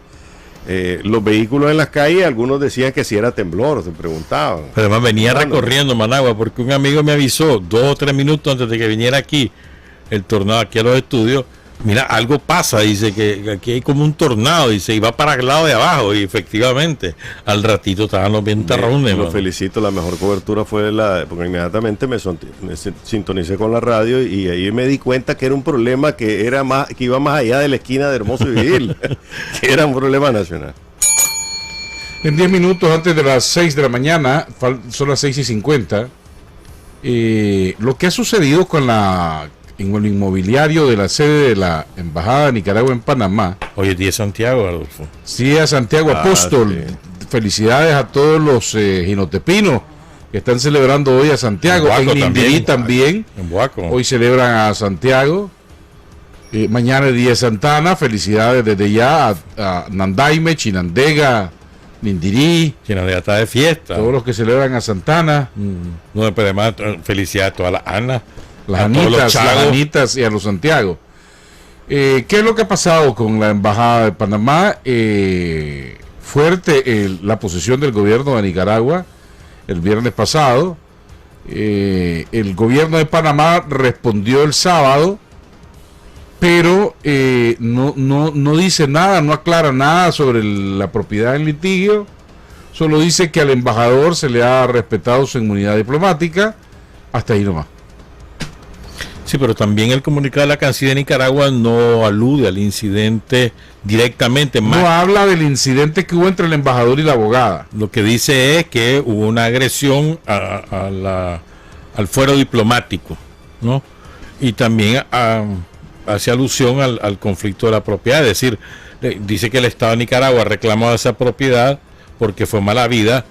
los vehículos en las calles. Algunos decían que si era temblor, se preguntaban. Pero además venía recorriendo Managua, porque un amigo me avisó 2 o 3 minutos antes de que viniera aquí el tornado, aquí a los estudios. Mira, algo pasa, dice que aquí hay como un tornado, dice, y va para el lado de abajo, y efectivamente, al ratito estaban los ventarrones. Lo felicito, la mejor cobertura fue porque inmediatamente me sintonicé con la radio y ahí me di cuenta que era un problema que iba más allá de la esquina de Hermoso y Vigil, que era un problema nacional. En 10 minutos antes de las 6 de la mañana, son las 6:50, lo que ha sucedido en el inmobiliario de la sede de la Embajada de Nicaragua en Panamá. Hoy es día de Santiago, Adolfo. Sí, a Santiago Apóstol. Sí. Felicidades a todos los jinotepinos que están celebrando hoy a Santiago. En Nindirí también. En Buaco. Hoy celebran a Santiago. Mañana es día de Santana. Felicidades desde ya a Nandaime, Chinandega, Nindirí. Chinandega está de fiesta. Todos los que celebran a Santana. No, pero además felicidades a todas las Anas. Las Anitas y a los Santiago. ¿Qué es lo que ha pasado con la Embajada de Panamá? Fuerte la posición del gobierno de Nicaragua el viernes pasado. El gobierno de Panamá respondió el sábado, pero no dice nada, no aclara nada sobre la propiedad en litigio. Solo dice que al embajador se le ha respetado su inmunidad diplomática. Hasta ahí nomás. Sí, pero también el comunicado de la Cancillería de Nicaragua no alude al incidente directamente. No habla del incidente que hubo entre el embajador y la abogada. Lo que dice es que hubo una agresión al fuero diplomático, ¿no? Y también hace alusión al conflicto de la propiedad. Es decir, dice que el Estado de Nicaragua ha reclamado esa propiedad porque fue mala vida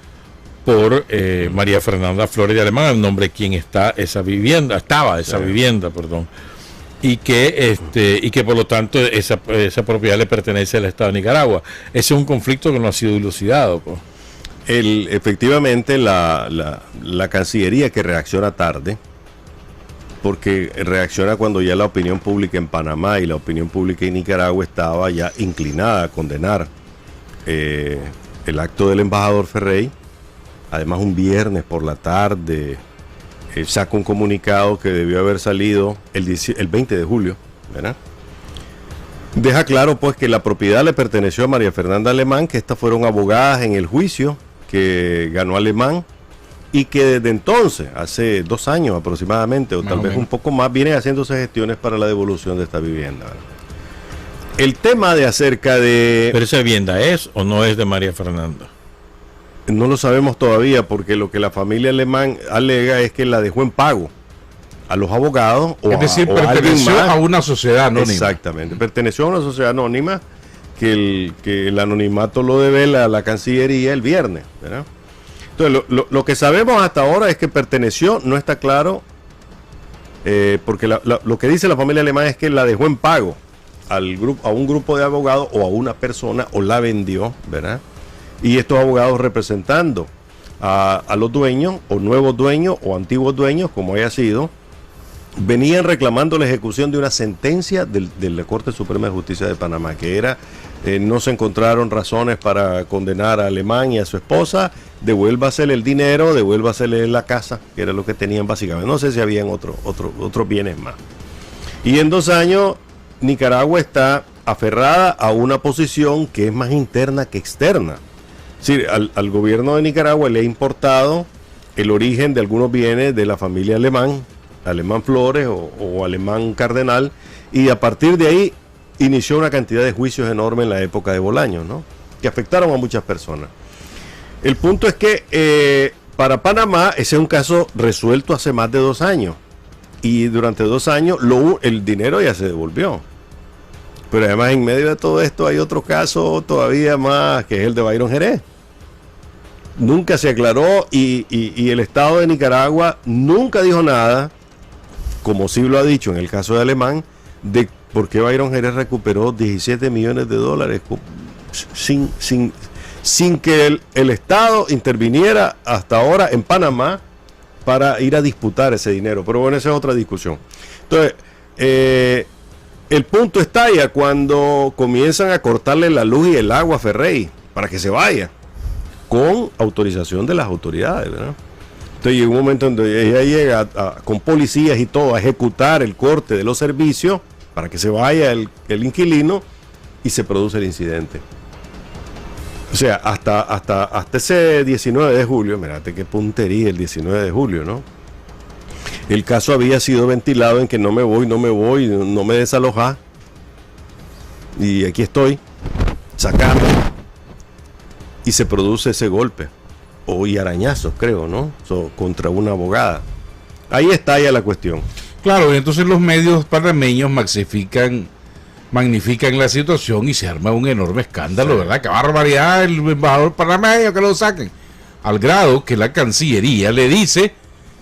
por María Fernanda Flores de Alemán, el nombre de quien estaba esa vivienda. y que por lo tanto esa propiedad le pertenece al Estado de Nicaragua. Ese es un conflicto que no ha sido dilucidado, pues. Efectivamente, la Cancillería, que reacciona tarde, porque reacciona cuando ya la opinión pública en Panamá y la opinión pública en Nicaragua estaba ya inclinada a condenar el acto del embajador Ferrey. Además, un viernes por la tarde saca un comunicado que debió haber salido el 20 de julio, ¿verdad? Deja claro pues que la propiedad le perteneció a María Fernanda Alemán, que estas fueron abogadas en el juicio que ganó Alemán, y que desde entonces, hace 2 años aproximadamente, o tal vez un poco más, vienen haciéndose gestiones para la devolución de esta vivienda, ¿verdad? El tema de acerca de... ¿Pero esa vivienda es o no es de María Fernanda? No lo sabemos todavía, porque lo que la familia Alemán alega es que la dejó en pago a los abogados, o es decir, o perteneció a una sociedad anónima. Exactamente, perteneció a una sociedad anónima que el anonimato lo devela a la Cancillería el viernes, ¿verdad? Entonces, lo que sabemos hasta ahora es que perteneció, no está claro, porque lo que dice la familia Alemán es que la dejó en pago a un grupo de abogados o a una persona, o la vendió, ¿verdad? Y estos abogados, representando a los dueños, o nuevos dueños, o antiguos dueños, como haya sido, venían reclamando la ejecución de una sentencia de la Corte Suprema de Justicia de Panamá, que era, no se encontraron razones para condenar a Alemán y a su esposa, devuélvasele el dinero, devuélvasele la casa, que era lo que tenían básicamente. No sé si habían otros bienes más. Y en 2 años, Nicaragua está aferrada a una posición que es más interna que externa. Sí, al gobierno de Nicaragua le ha importado el origen de algunos bienes de la familia Alemán Flores o Alemán Cardenal, y a partir de ahí inició una cantidad de juicios enormes en la época de Bolaños, ¿no? Que afectaron a muchas personas. El punto es que para Panamá ese es un caso resuelto hace más de 2 años, y durante 2 años el dinero ya se devolvió. Pero además, en medio de todo esto hay otro caso todavía más, que es el de Byron Jerez. Nunca se aclaró, y el Estado de Nicaragua nunca dijo nada, como sí lo ha dicho en el caso de Alemán, de por qué Byron Jerez recuperó $17 millones sin que el Estado interviniera hasta ahora en Panamá para ir a disputar ese dinero. Pero bueno, esa es otra discusión. Entonces, el punto estalla cuando comienzan a cortarle la luz y el agua a Ferrey para que se vaya, con autorización de las autoridades, ¿verdad? Entonces llega un momento en donde ella llega con policías y todo a ejecutar el corte de los servicios para que se vaya el inquilino, y se produce el incidente. O sea, hasta ese 19 de julio, mirate qué puntería el 19 de julio, ¿no? El caso había sido ventilado en que no me voy, no me desalojá. Y aquí estoy, sacando. Y se produce ese golpe. Y arañazos, creo, ¿no? Contra una abogada. Ahí está ya la cuestión. Claro, y entonces los medios panameños magnifican la situación y se arma un enorme escándalo, sí, ¿verdad? ¡Qué barbaridad! El embajador panameño, que lo saquen. Al grado que la Cancillería le dice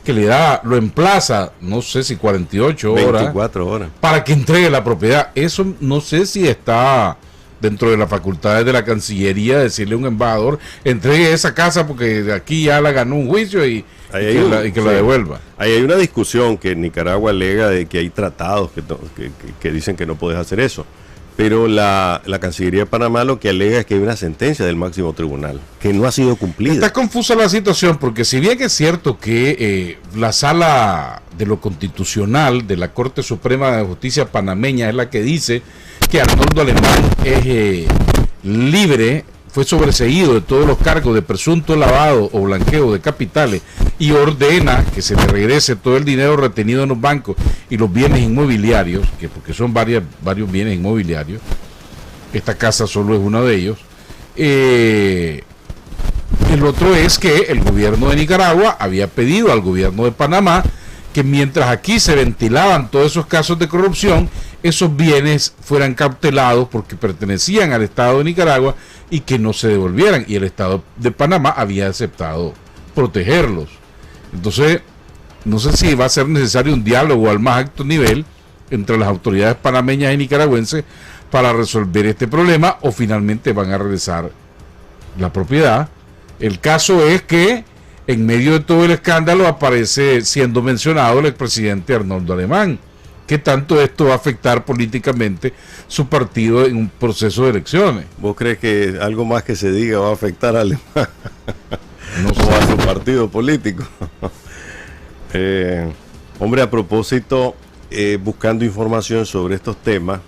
que lo emplaza, no sé si 48 horas. 24 horas. Para que entregue la propiedad. Eso no sé si está dentro de las facultades de la Cancillería decirle a un embajador, entregue esa casa porque de aquí ya la ganó un juicio y que la devuelva. Ahí hay una discusión que Nicaragua alega de que hay tratados que dicen que no puedes hacer eso. Pero la Cancillería de Panamá lo que alega es que hay una sentencia del máximo tribunal que no ha sido cumplida. Está confusa la situación, porque si bien es cierto que la Sala de lo Constitucional de la Corte Suprema de Justicia panameña es la que dice que Arnoldo Alemán es libre, fue sobreseído de todos los cargos de presunto lavado o blanqueo de capitales, y ordena que se le regrese todo el dinero retenido en los bancos y los bienes inmobiliarios, porque son varios bienes inmobiliarios, esta casa solo es uno de ellos. El otro es que el gobierno de Nicaragua había pedido al gobierno de Panamá que mientras aquí se ventilaban todos esos casos de corrupción, esos bienes fueran cautelados porque pertenecían al Estado de Nicaragua y que no se devolvieran, y el Estado de Panamá había aceptado protegerlos. Entonces, no sé si va a ser necesario un diálogo al más alto nivel entre las autoridades panameñas y nicaragüenses para resolver este problema, o finalmente van a regresar la propiedad. El caso es que en medio de todo el escándalo aparece siendo mencionado el expresidente Arnoldo Alemán. ¿Qué tanto esto va a afectar políticamente su partido en un proceso de elecciones? ¿Vos crees que algo más que se diga va a afectar a Alemán? No sé. O a su partido político. Hombre, a propósito, buscando información sobre estos temas,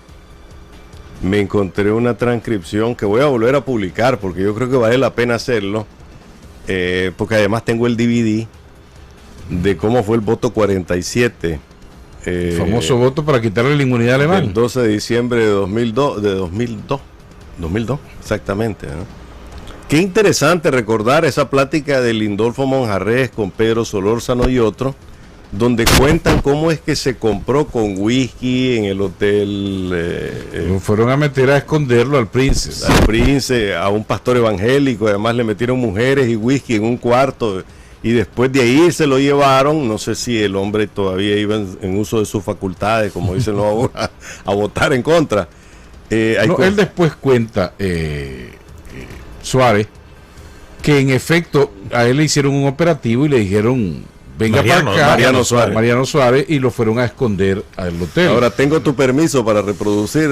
me encontré una transcripción que voy a volver a publicar porque yo creo que vale la pena hacerlo, porque además tengo el DVD de cómo fue el voto 47. El famoso voto para quitarle la inmunidad a Alemán. El 12 de diciembre de 2002, exactamente, ¿no? Qué interesante recordar esa plática de Lindolfo Monjarrés con Pedro Solórzano y otros, donde cuentan cómo es que se compró con whisky en el hotel. Lo fueron a meter a esconderlo al Prince. Al Prince, a un pastor evangélico, además le metieron mujeres y whisky en un cuarto. Y después de ahí se lo llevaron, no sé si el hombre todavía iba en uso de sus facultades, como dicen los abogados, a votar en contra. Él después cuenta, Suárez, que en efecto a él le hicieron un operativo y le dijeron, venga para acá, Mariano Suárez, y lo fueron a esconder al hotel. Ahora tengo tu permiso para reproducir.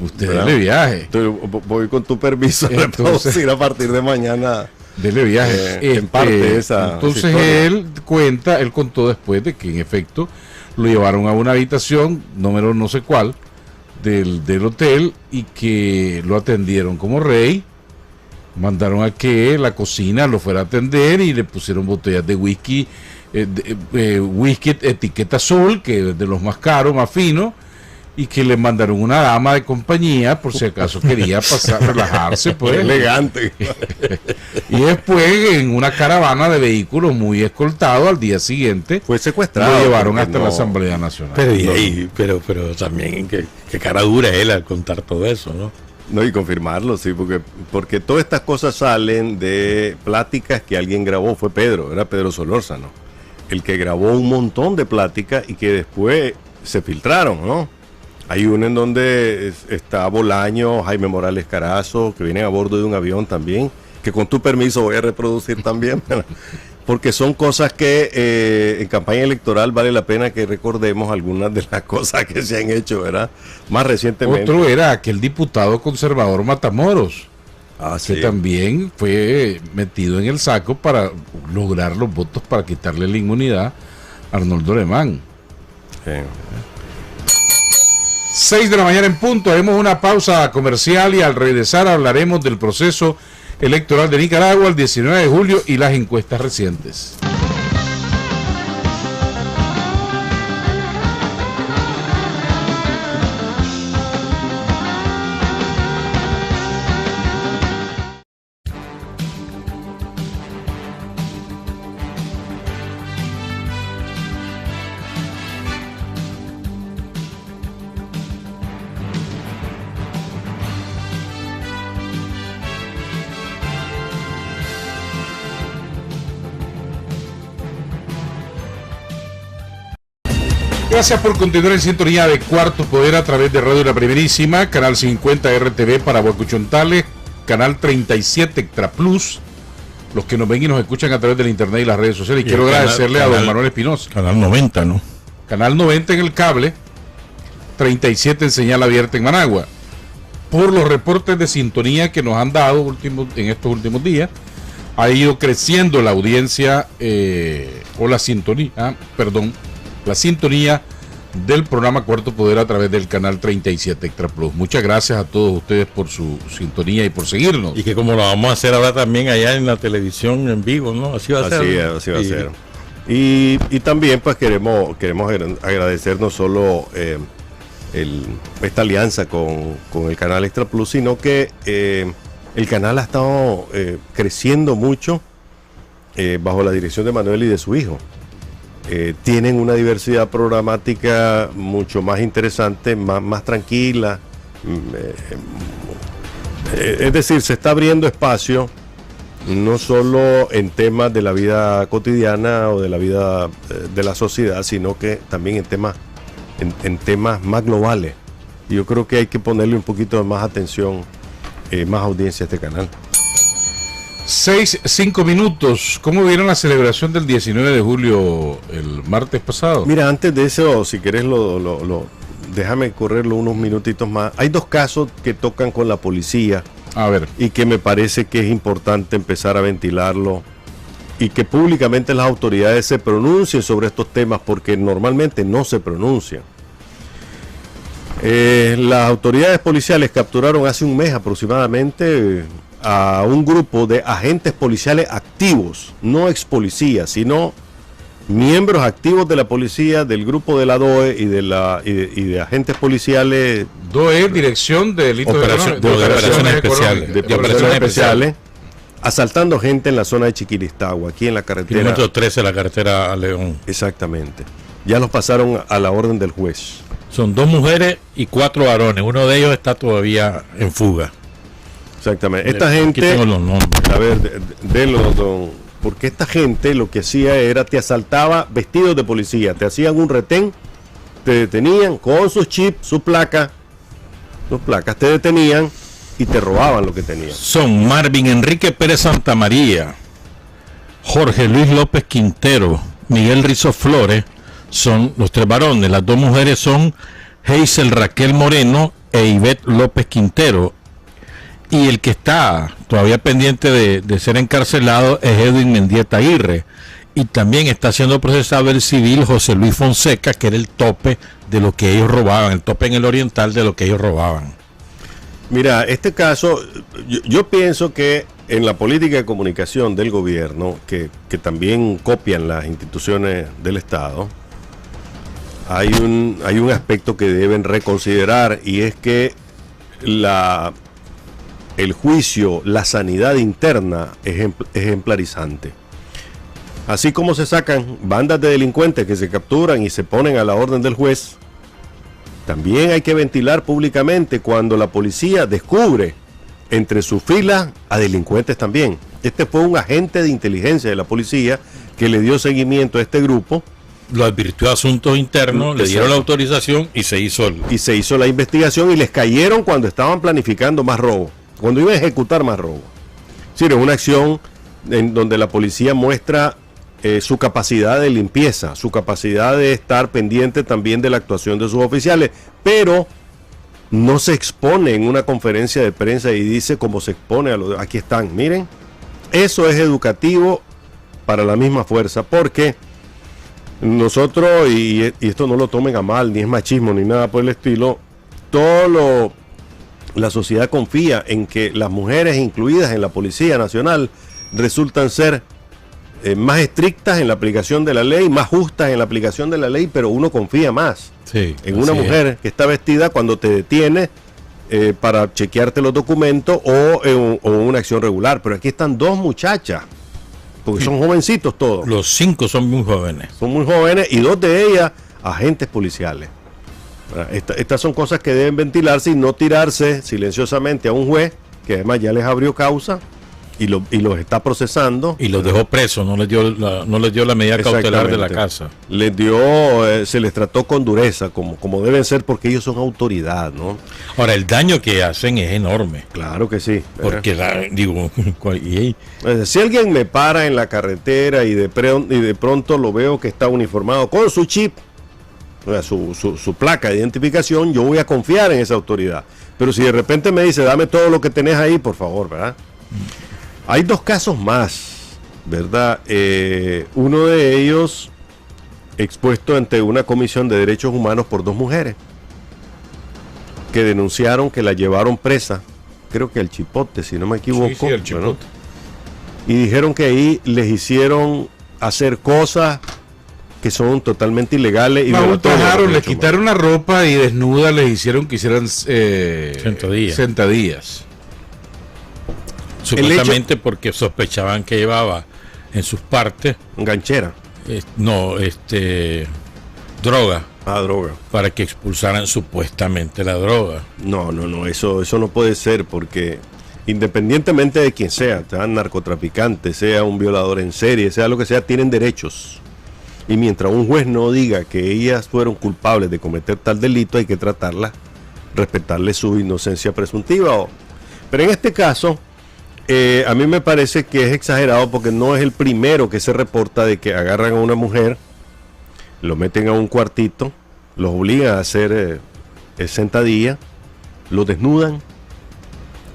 Usted dele viaje. Entonces, voy con tu permiso a reproducir a partir de mañana. Dele viaje. En parte esa entonces historia. él contó después de que en efecto lo llevaron a una habitación, número no sé cuál, del hotel, y que lo atendieron como rey. Mandaron a que la cocina lo fuera a atender y le pusieron botellas de whisky, whisky etiqueta azul, que es de los más caros, más finos, y que le mandaron una dama de compañía por si acaso quería relajarse, pues. Elegante. Y después, en una caravana de vehículos muy escoltado, al día siguiente fue secuestrado. Lo llevaron hasta la Asamblea Nacional. Pero también qué cara dura él al contar todo eso, ¿no? No, y confirmarlo, sí, porque todas estas cosas salen de pláticas que alguien grabó, fue era Pedro Solórzano, el que grabó un montón de pláticas y que después se filtraron, ¿no? Hay una en donde está Bolaño, Jaime Morales Carazo, que vienen a bordo de un avión también, que con tu permiso voy a reproducir también, porque son cosas que en campaña electoral vale la pena que recordemos algunas de las cosas que se han hecho, ¿verdad? Más recientemente. Otro era aquel diputado conservador Matamoros, que sí, también fue metido en el saco para lograr los votos para quitarle la inmunidad a Arnoldo Alemán. Sí. 6 de la mañana en punto, haremos una pausa comercial y al regresar hablaremos del proceso electoral de Nicaragua el 19 de julio y las encuestas recientes. Gracias por continuar en sintonía de Cuarto Poder a través de Radio La Primerísima, Canal 50 RTV para Huacuchontales, Canal 37 Extra Plus, los que nos ven y nos escuchan a través del internet y las redes sociales. Y quiero agradecerle a don Manuel Espinosa. Canal 90, ¿no? Canal 90 en el cable, 37 en señal abierta en Managua. Por los reportes de sintonía que nos han dado en estos últimos días, ha ido creciendo la audiencia la sintonía del programa Cuarto Poder a través del canal 37 Extra Plus. Muchas gracias a todos ustedes por su sintonía y por seguirnos. Y que como lo vamos a hacer ahora también allá en la televisión en vivo, ¿no? Así va a ser. Así va a ser. Y también pues queremos agradecer no solo esta alianza con el canal Extra Plus, sino que el canal ha estado creciendo mucho bajo la dirección de Manuel y de su hijo. Tienen una diversidad programática mucho más interesante, más tranquila. Es decir, se está abriendo espacio no solo en temas de la vida cotidiana o de la vida de la sociedad, sino que también en temas en temas más globales. Y yo creo que hay que ponerle un poquito de más atención, más audiencia a este canal. 5 minutos. ¿Cómo vieron la celebración del 19 de julio el martes pasado? Mira, antes de eso, si querés, déjame correrlo unos minutitos más. Hay 2 casos que tocan con la policía. A ver. Y que me parece que es importante empezar a ventilarlo y que públicamente las autoridades se pronuncien sobre estos temas, porque normalmente no se pronuncian. Las autoridades policiales capturaron hace un mes aproximadamente a un grupo de agentes policiales activos, no ex policías, sino miembros activos de la policía, del grupo de la DOE y de agentes policiales. DOE, Dirección de Delitos de Operaciones Especiales, asaltando gente en la zona de Chiquiristagua, aquí en la carretera. Kilómetro 13, la carretera a León. Exactamente. Ya los pasaron a la orden del juez. Son 2 mujeres y 4 varones. Uno de ellos está todavía en fuga. Exactamente. Esta gente, aquí tengo los nombres. A ver, porque esta gente lo que hacía era te asaltaba vestidos de policía, te hacían un retén, te detenían con sus chips, sus placas, te detenían y te robaban lo que tenían. Son Marvin Enrique Pérez Santamaría, Jorge Luis López Quintero, Miguel Rizo Flores, son los 3 varones. Las 2 mujeres son Hazel Raquel Moreno e Ivette López Quintero. Y el que está todavía pendiente de ser encarcelado es Edwin Mendieta Aguirre. Y también está siendo procesado el civil José Luis Fonseca, que era el tope de lo que ellos robaban, el tope en el Oriental de lo que ellos robaban. Mira, este caso, yo pienso que en la política de comunicación del gobierno, que también copian las instituciones del Estado, hay un aspecto que deben reconsiderar, y es que el juicio, la sanidad interna es ejemplarizante. Así como se sacan bandas de delincuentes que se capturan y se ponen a la orden del juez, también hay que ventilar públicamente cuando la policía descubre entre sus filas a delincuentes también. Este fue un agente de inteligencia de la policía que le dio seguimiento a este grupo. Lo advirtió a Asuntos Internos, le dieron la autorización y se hizo la investigación, y les cayeron cuando estaban planificando más robo, cuando iban a ejecutar más robo. Es decir, es una acción en donde la policía muestra su capacidad de limpieza, su capacidad de estar pendiente también de la actuación de sus oficiales, pero no se expone en una conferencia de prensa y dice cómo se expone a los... Aquí están, miren, eso es educativo para la misma fuerza, porque nosotros, y esto no lo tomen a mal, ni es machismo, ni nada por el estilo, la sociedad confía en que las mujeres incluidas en la Policía Nacional resultan ser más estrictas en la aplicación de la ley, más justas en la aplicación de la ley, pero uno confía más en una mujer que está vestida cuando te detiene para chequearte los documentos o una acción regular. Pero aquí están 2 muchachas, porque son jovencitos todos. Los 5 son muy jóvenes. Son muy jóvenes, y 2 de ellas agentes policiales. Estas son cosas que deben ventilarse y no tirarse silenciosamente a un juez que además ya les abrió causa y los está procesando. Y los dejó presos, no les dio la medida cautelar de la casa. Se les trató con dureza, como deben ser, porque ellos son autoridad, ¿no? Ahora, el daño que hacen es enorme. Claro que sí. Porque, si alguien me para en la carretera y de pronto lo veo que está uniformado con su chip, su placa de identificación, yo voy a confiar en esa autoridad. Pero si de repente me dice, dame todo lo que tenés ahí, por favor, ¿verdad? Hay 2 casos más, ¿verdad? Uno de ellos expuesto ante una comisión de derechos humanos por 2 mujeres que denunciaron que la llevaron presa, creo que al Chipote, si no me equivoco. Sí, al Chipote. Bueno, y dijeron que ahí les hicieron hacer cosas que son totalmente ilegales y les quitaron la ropa y desnuda les hicieron que hicieran sentadillas. Supuestamente porque sospechaban que llevaba en sus partes ganchera. Droga. Droga. Para que expulsaran supuestamente la droga. No, eso no puede ser, porque independientemente de quién sea narcotraficante, sea un violador en serie, sea lo que sea, tienen derechos. Y mientras un juez no diga que ellas fueron culpables de cometer tal delito, hay que tratarlas, respetarle su inocencia presuntiva. Pero en este caso, a mí me parece que es exagerado porque no es el primero que se reporta de que agarran a una mujer, lo meten a un cuartito, los obligan a hacer sentadilla, lo desnudan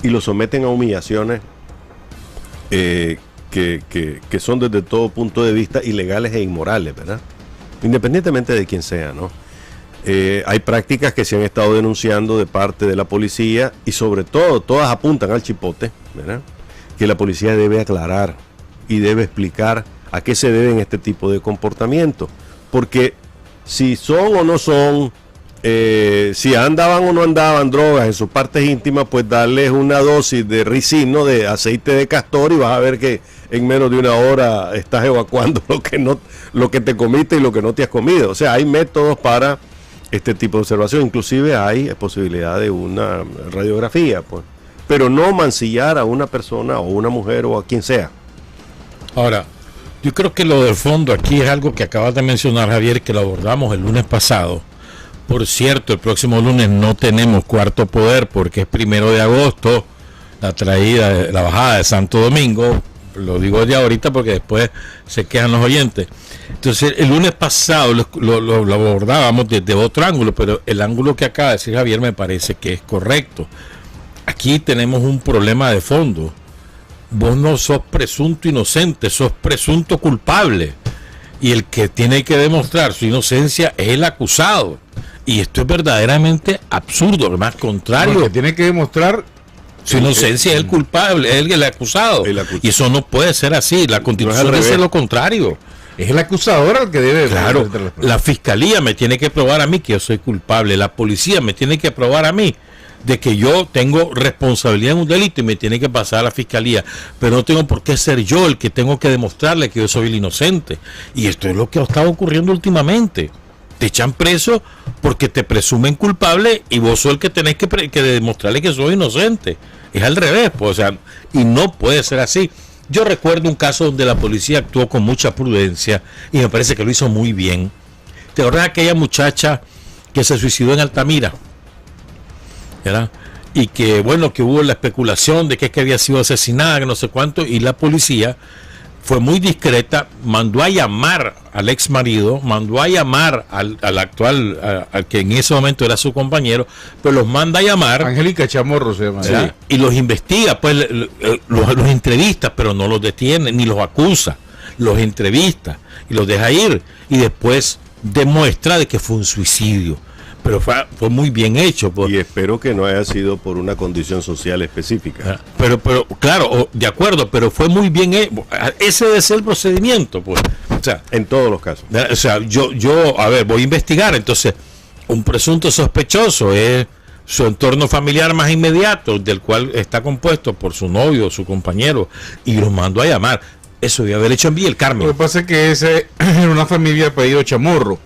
y lo someten a humillaciones que son desde todo punto de vista ilegales e inmorales, ¿verdad? Independientemente de quién sea, ¿no? Hay prácticas que se han estado denunciando de parte de la policía y sobre todo todas apuntan al chipote, ¿verdad? Que la policía debe aclarar y debe explicar a qué se deben este tipo de comportamientos, porque si son o no son, si andaban o no andaban drogas en sus partes íntimas, pues darles una dosis de ricino, de aceite de castor, y vas a ver que en menos de una hora estás evacuando lo que te comiste y lo que no te has comido. O sea, hay métodos para este tipo de observación, inclusive hay posibilidad de una radiografía, pues, pero no mancillar a una persona o una mujer o a quien sea. Ahora, yo creo que lo del fondo aquí es algo que acabas de mencionar, Javier, que lo abordamos el lunes pasado. Por cierto, el próximo lunes no tenemos Cuarto Poder porque es 1 de agosto, la bajada de Santo Domingo. Lo digo ya ahorita porque después se quejan los oyentes. Entonces, el lunes pasado lo abordábamos desde otro ángulo, pero el ángulo que acaba de decir Javier me parece que es correcto. Aquí tenemos un problema de fondo. Vos no sos presunto inocente, sos presunto culpable. Y el que tiene que demostrar su inocencia es el acusado. Y esto es verdaderamente absurdo, lo más contrario. Porque tiene que demostrar su inocencia es el culpable, es el acusado. Y eso no puede ser así. La Constitución dice lo contrario. Es el acusador el que debe. Claro, la fiscalía me tiene que probar a mí que yo soy culpable. La policía me tiene que probar a mí de que yo tengo responsabilidad en un delito y me tiene que pasar a la fiscalía. Pero no tengo por qué ser yo el que tengo que demostrarle que yo soy el inocente. Y esto es lo que ha estado ocurriendo últimamente. Te echan preso porque te presumen culpable y vos sos el que tenés que demostrarle que sos inocente. Es al revés, pues, o sea, y no puede ser así. Yo recuerdo un caso donde la policía actuó con mucha prudencia y me parece que lo hizo muy bien. ¿Te acuerdas de aquella muchacha que se suicidó en Altamira? ¿Verdad? Y que, bueno, que hubo la especulación de que había sido asesinada, que no sé cuánto, y la policía fue muy discreta, mandó a llamar al ex marido, mandó a llamar al actual, al que en ese momento era su compañero, pero los manda a llamar. Angélica Chamorro se llama. Sí, y los investiga, pues los entrevista, pero no los detiene, ni los acusa, los entrevista y los deja ir, y después demuestra de que fue un suicidio. Pero fue muy bien hecho. Y espero que no haya sido por una condición social específica. Pero claro, de acuerdo, pero fue muy bien hecho. Ese debe ser el procedimiento, pues. O sea, en todos los casos. O sea, yo, a ver, voy a investigar. Entonces, un presunto sospechoso es su entorno familiar más inmediato, del cual está compuesto por su novio, su compañero, y los mandó a llamar. Eso debe haber hecho en Villa El Carmen. Lo que pasa es que ese era una familia de apellido Chamorro.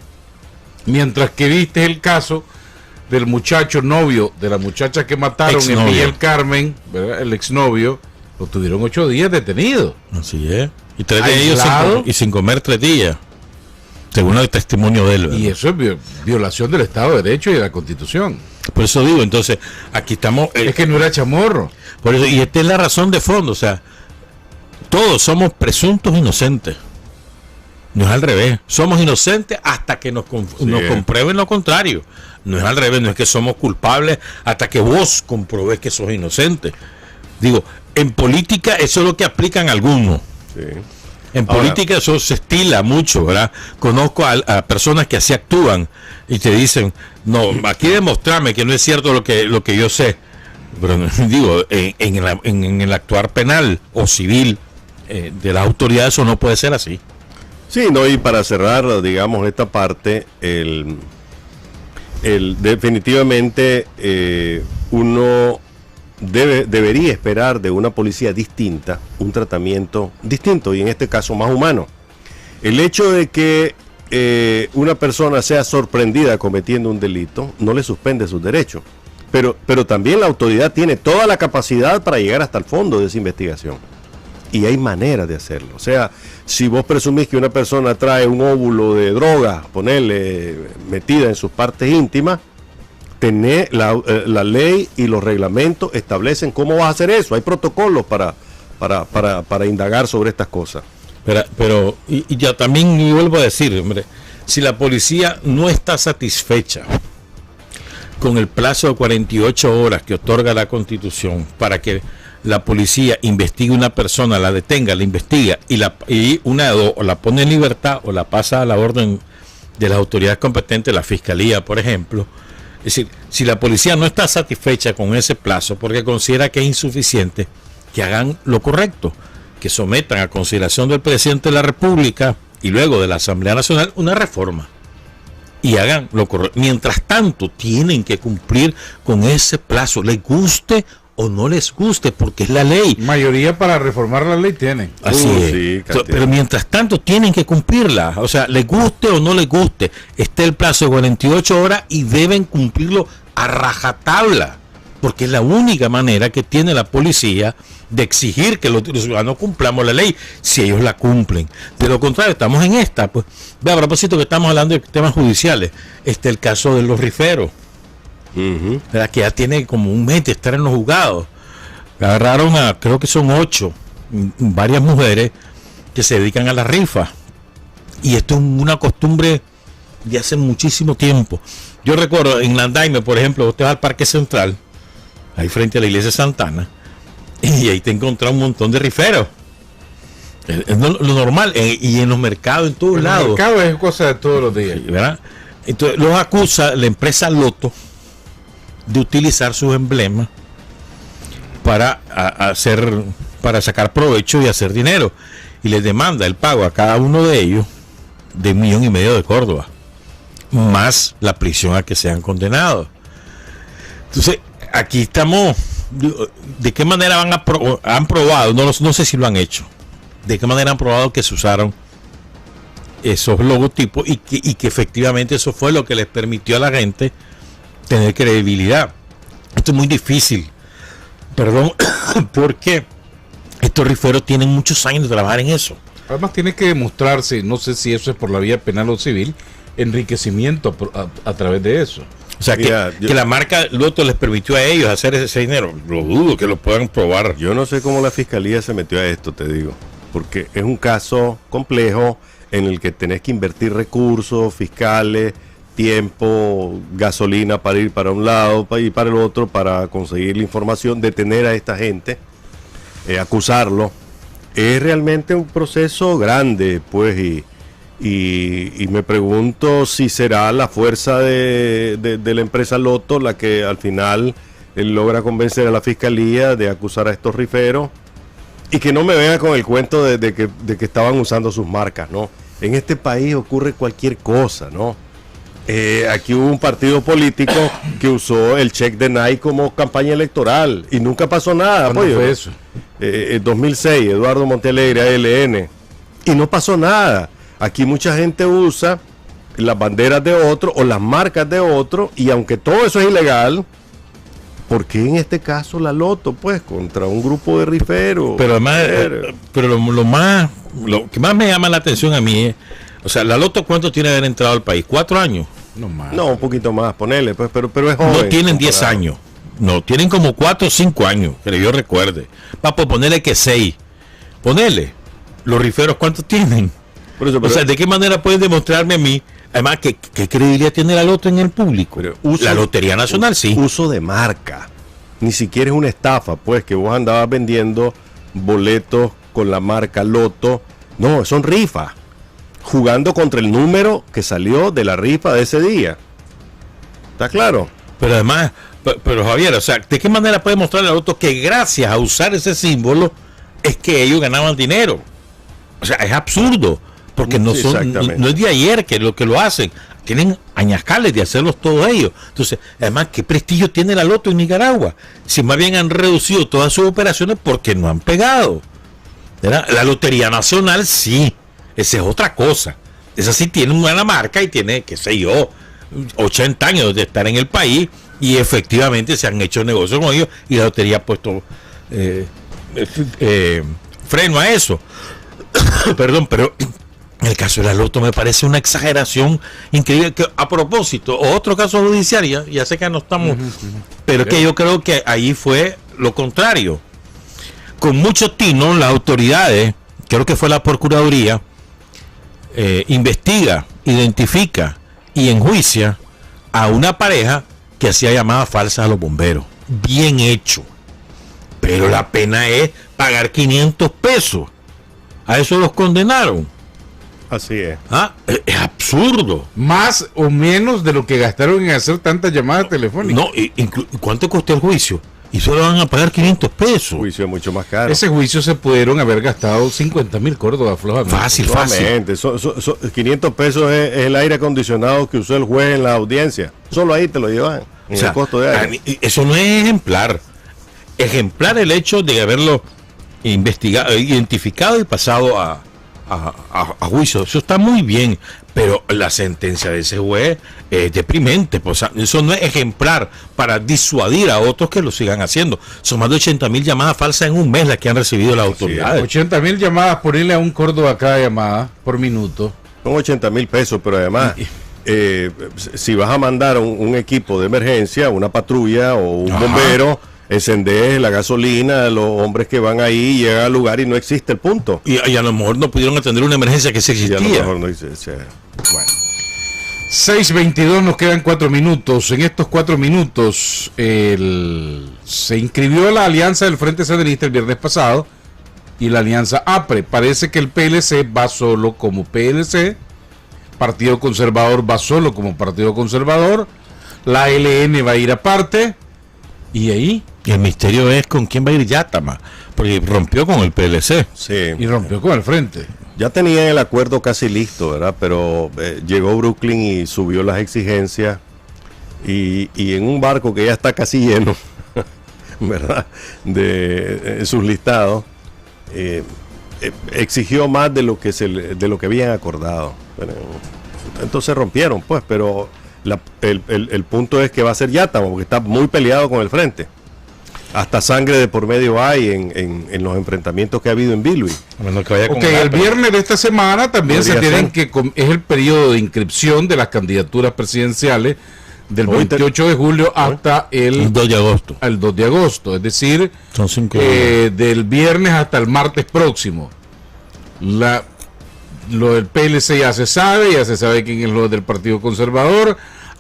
Mientras que viste el caso del muchacho novio de la muchacha que mataron en Villa El Carmen, ¿verdad? El exnovio, lo tuvieron 8 días detenido. Así es. Y 3 de ellos sin comer 3 días, según el testimonio de él, ¿verdad? Y eso es violación del Estado de Derecho y de la Constitución. Por eso digo, entonces, aquí estamos. Es que no era Chamorro. Por eso, y esta es la razón de fondo, o sea, todos somos presuntos inocentes. No es al revés. Somos inocentes hasta que nos comprueben lo contrario. No es al revés. No es que somos culpables hasta que vos comprobes que sos inocente. Digo, en política eso es lo que aplican algunos. Sí. En política eso se estila mucho, ¿verdad? Conozco a personas que así actúan y te dicen, no, aquí demostrame que no es cierto lo que yo sé. Pero digo, en el actuar penal o civil de las autoridades eso no puede ser así. Sí, no, y para cerrar, digamos, esta parte, definitivamente uno debería esperar de una policía distinta un tratamiento distinto y en este caso más humano. El hecho de que una persona sea sorprendida cometiendo un delito no le suspende sus derechos, pero también la autoridad tiene toda la capacidad para llegar hasta el fondo de esa investigación. y hay maneras de hacerlo. O sea, si vos presumís que una persona trae un óvulo de droga, ponerle metida en sus partes íntimas, la ley y los reglamentos establecen cómo vas a hacer eso. Hay protocolos para indagar sobre estas cosas. Pero y ya también, y vuelvo a decir, hombre, si la policía no está satisfecha con el plazo de 48 horas que otorga la Constitución para que la policía investigue una persona, la detenga, la investiga y una de dos, o la pone en libertad o la pasa a la orden de las autoridades competentes, la Fiscalía, por ejemplo. Es decir, si la policía no está satisfecha con ese plazo porque considera que es insuficiente, que hagan lo correcto, que sometan a consideración del presidente de la República y luego de la Asamblea Nacional una reforma y hagan lo correcto. Mientras tanto, tienen que cumplir con ese plazo, les guste o no les guste, porque es la ley. Mayoría para reformar la ley tienen. Así es. Sí, pero mientras tanto tienen que cumplirla. O sea, les guste o no les guste, está el plazo de 48 horas y deben cumplirlo a rajatabla, porque es la única manera que tiene la policía de exigir que los ciudadanos cumplamos la ley, si ellos la cumplen. De lo contrario, estamos en esta. Pues, a propósito que estamos hablando de temas judiciales, el caso de los riferos. ¿Verdad? Que ya tiene como un mes de estar en los juzgados. Agarraron creo que son 8, varias mujeres que se dedican a la rifa. Y esto es una costumbre de hace muchísimo tiempo. Yo recuerdo en Landaime, por ejemplo, usted va al Parque Central, ahí frente a la iglesia de Santana, y ahí te encuentras un montón de riferos. Es lo normal, y en los mercados, en todos lados. Los mercados es cosa de todos los días, ¿verdad? Entonces los acusa la empresa Loto de utilizar sus emblemas para sacar provecho y hacer dinero, y les demanda el pago a cada uno de ellos de 1,5 millones de Córdoba, más la prisión a que sean condenados. Entonces aquí estamos. ¿De qué manera han probado? No sé si lo han hecho. ¿De qué manera han probado que se usaron esos logotipos y que efectivamente eso fue lo que les permitió a la gente tener credibilidad? Esto es muy difícil, porque estos riferos tienen muchos años de trabajar en eso. Además tiene que demostrarse, no sé si eso es por la vía penal o civil, enriquecimiento a través de eso. O sea, que la marca Loto les permitió a ellos hacer ese dinero. Lo dudo que lo puedan probar. Yo no sé cómo la fiscalía se metió a esto, te digo, porque es un caso complejo en el que tenés que invertir recursos fiscales, tiempo, gasolina para ir para un lado y para el otro, para conseguir la información, detener a esta gente, acusarlo. Es realmente un proceso grande, pues, y me pregunto si será la fuerza de la empresa Loto la que al final logra convencer a la fiscalía de acusar a estos riferos, y que no me venga con el cuento de que estaban usando sus marcas, ¿no? En este país ocurre cualquier cosa, ¿no? Aquí hubo un partido político que usó el check de Nike como campaña electoral y nunca pasó nada. ¿Cuándo fue eso? En 2006, Eduardo Montealegre, ALN, y no pasó nada. Aquí mucha gente usa las banderas de otro o las marcas de otro, y aunque todo eso es ilegal, ¿por qué en este caso la Loto, pues, contra un grupo de riferos? Pero además, lo que más me llama la atención a mí es, o sea, la Loto, ¿cuánto tiene de haber entrado al país? 4 años. No más. No, un poquito más, ponele, pues, pero es joven. No tienen 10 años. No, tienen como 4 o 5 años, que yo recuerde. Papo, ponerle que 6. Ponele. Los riferos, ¿cuántos tienen? O sea, ¿de qué manera pueden demostrarme a mí? Además, ¿qué credibilidad tiene la Loto en el público? La Lotería Nacional, sí. Uso de marca. Ni siquiera es una estafa, pues, que vos andabas vendiendo boletos con la marca Loto. No, son rifas. Jugando contra el número que salió de la rifa de ese día. ¿Está claro? Pero además, pero Javier, o sea, ¿de qué manera puede mostrar la Loto que gracias a usar ese símbolo es que ellos ganaban dinero? O sea, es absurdo, porque no es de ayer que lo hacen. Tienen añascales de hacerlos todos ellos. Entonces, además, ¿qué prestigio tiene la Loto en Nicaragua? Si más bien han reducido todas sus operaciones porque no han pegado. ¿Verdad? La Lotería Nacional sí. Esa es otra cosa. Esa sí tiene una buena marca y tiene, qué sé yo, 80 años de estar en el país, y efectivamente se han hecho negocios con ellos, y la lotería ha puesto freno a eso. Perdón, pero en el caso de la Loto me parece una exageración increíble. Que, a propósito, otro caso judicial, ya sé que no estamos, pero es que yo creo que ahí fue lo contrario. Con mucho tino, las autoridades, creo que fue la Procuraduría, investiga, identifica y enjuicia a una pareja que hacía llamadas falsas a los bomberos. Bien hecho. Pero la pena es pagar 500 pesos. A eso los condenaron. Así es. Es absurdo. Más o menos de lo que gastaron en hacer tantas llamadas telefónicas. No, ¿cuánto costó el juicio? Y solo van a pagar 500 pesos. El juicio es mucho más caro. Ese juicio se pudieron haber gastado 50.000 córdobas flojamente. Fácil. 500 pesos es el aire acondicionado que usó el juez en la audiencia. Solo ahí te lo llevan. En el costo de aire. Eso no es ejemplar. Ejemplar el hecho de haberlo investigado, identificado y pasado a juicio. Eso está muy bien, pero la sentencia de ese juez es deprimente. Pues, eso no es ejemplar para disuadir a otros que lo sigan haciendo. Son más de 80.000 llamadas falsas en un mes las que han recibido las autoridades. 80.000 llamadas, ponerle a un Córdoba cada llamada por minuto. Son 80.000 pesos, pero además, si vas a mandar un equipo de emergencia, una patrulla o un bombero, encender la gasolina, los hombres que van ahí llegan al lugar y no existe el punto. Y a lo mejor no pudieron atender una emergencia que sí existía. Y a lo mejor no existe. Bueno. 6:22, nos quedan 4 minutos. En estos 4 minutos se inscribió la alianza del Frente Sandinista el viernes pasado y la alianza APRE. Parece que el PLC va solo como PLC, Partido Conservador va solo como Partido Conservador, la LN va a ir aparte y ahí. Y el misterio es con quién va a ir Yatama, porque rompió con el PLC. Sí. Y rompió con el Frente. Ya tenían el acuerdo casi listo, ¿verdad? Pero llegó Brooklyn y subió las exigencias y en un barco que ya está casi lleno, ¿verdad? De sus listados, exigió más de lo que habían acordado. Bueno, entonces rompieron, pues, pero el punto es que va a ser Yatama, porque está muy peleado con el Frente. Hasta sangre de por medio hay en los enfrentamientos que ha habido en Bilwi. El viernes de esta semana también se tienen es el periodo de inscripción de las candidaturas presidenciales del 28 de julio hasta el 2 de agosto. Al 2 de agosto, es decir, son 5 días. Del viernes hasta el martes próximo. Lo del PLC ya se sabe quién es lo del Partido Conservador.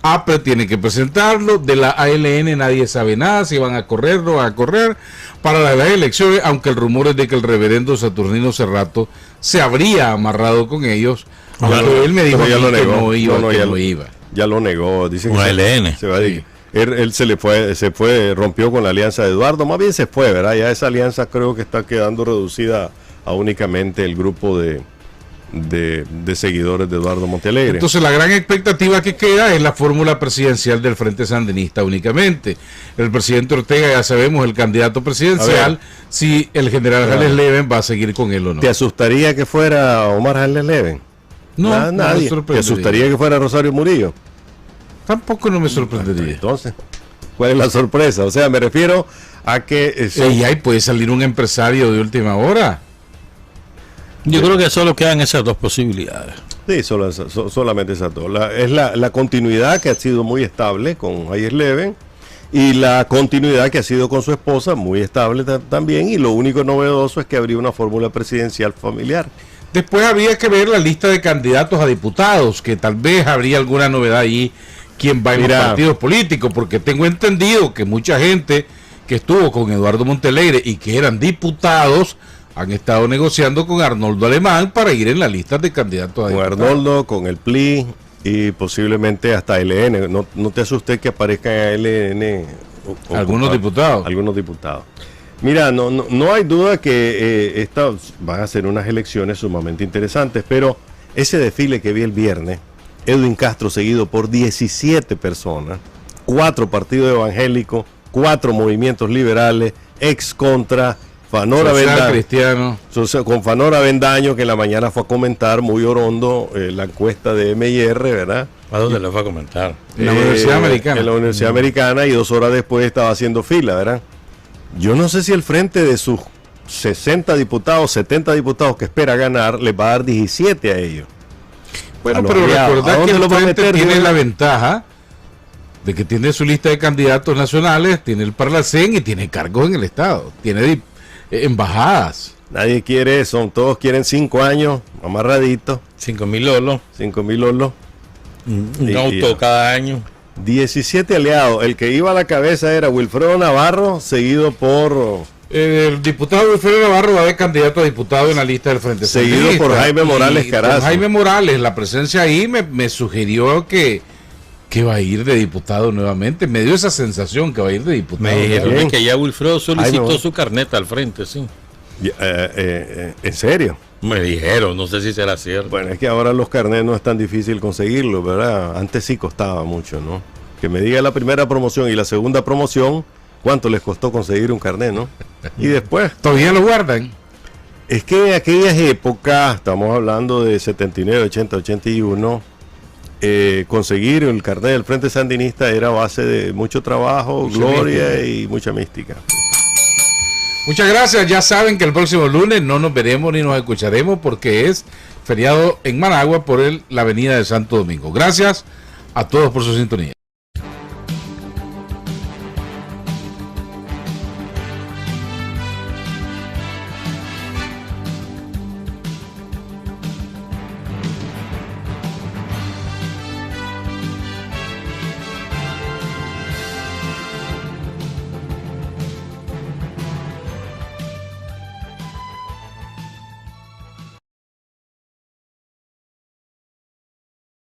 APRE tiene que presentarlo, de la ALN nadie sabe nada, si van a correr, no van a correr para las elecciones, aunque el rumor es de que el reverendo Saturnino Cerrato se habría amarrado con ellos, aunque él me dijo ya lo negó. Que no iba. Ya lo negó, dice que ALN. Se va a ir. Él se fue, rompió con la alianza de Eduardo, más bien se fue, ¿verdad? Ya esa alianza creo que está quedando reducida a únicamente el grupo de seguidores de Eduardo Montealegre. Entonces la gran expectativa que queda es la fórmula presidencial del Frente Sandinista únicamente. El presidente Ortega, ya sabemos, el candidato presidencial, si el general Jales Leven va a seguir con él o no. ¿Te asustaría que fuera Omar Jales Leven? No, nadie. ¿Te asustaría que fuera Rosario Murillo? Tampoco no me sorprendería. Entonces, ¿cuál es la sorpresa? O sea, me refiero a que... Y ahí puede salir un empresario de última hora. Yo creo que solo quedan esas dos posibilidades. Sí, solamente esas dos. Es la continuidad que ha sido muy estable con Jales Leven y la continuidad que ha sido con su esposa muy estable también, y lo único novedoso es que habría una fórmula presidencial familiar. Después habría que ver la lista de candidatos a diputados, que tal vez habría alguna novedad ahí, quién va en los partidos políticos, porque tengo entendido que mucha gente que estuvo con Eduardo Montealegre y que eran diputados han estado negociando con Arnoldo Alemán para ir en la lista de candidatos a diputados. Con Arnoldo, con el PLI y posiblemente hasta LN. No te asustes que aparezcan en LN algunos diputados. Algunos diputados. Mira, no hay duda que estas van a ser unas elecciones sumamente interesantes, pero ese desfile que vi el viernes, Edwin Castro seguido por 17 personas, 4 partidos evangélicos, 4 movimientos liberales, ex contra, Fanor Cristiano. Con Fanor Avendaño, que en la mañana fue a comentar muy orondo la encuesta de MIR, ¿verdad? ¿A dónde la fue a comentar? En la Universidad Americana. En la Universidad Americana, y 2 horas después estaba haciendo fila, ¿verdad? Yo no sé si el frente de sus 60 diputados, 70 diputados que espera ganar, les va a dar 17 a ellos. Bueno, pero recordad que el Frente tiene la ventaja de que tiene su lista de candidatos nacionales, tiene el Parlacén y tiene cargos en el Estado, tiene embajadas. Nadie quiere eso, todos quieren 5 años, amarraditos. 5.000 lolos. 5.000 lolos. Un auto cada año. 17 aliados. El que iba a la cabeza era Wilfredo Navarro, seguido por... el diputado Wilfredo Navarro va de candidato a diputado en la lista del Frente Seguido Sandinista, por Jaime Morales Carazo. Jaime Morales, la presencia ahí me sugirió que va a ir de diputado nuevamente. Me dio esa sensación que va a ir de diputado. Me dijeron que ya Wilfredo solicitó su carneta al frente, sí. ¿En serio? Me dijeron, no sé si será cierto. Bueno, es que ahora los carnets no es tan difícil conseguirlos, ¿verdad? Antes sí costaba mucho, ¿no? Que me diga la primera promoción y la segunda promoción, ¿cuánto les costó conseguir un carnet, no? Y después... ¿Todavía lo guardan? Es que en aquellas épocas, estamos hablando de 79, 80, 81, conseguir el carnet del Frente Sandinista era base de mucho trabajo, gloria y mucha mística. Muchas gracias. Ya saben que el próximo lunes no nos veremos ni nos escucharemos porque es feriado en Managua por la avenida de Santo Domingo. Gracias a todos por su sintonía.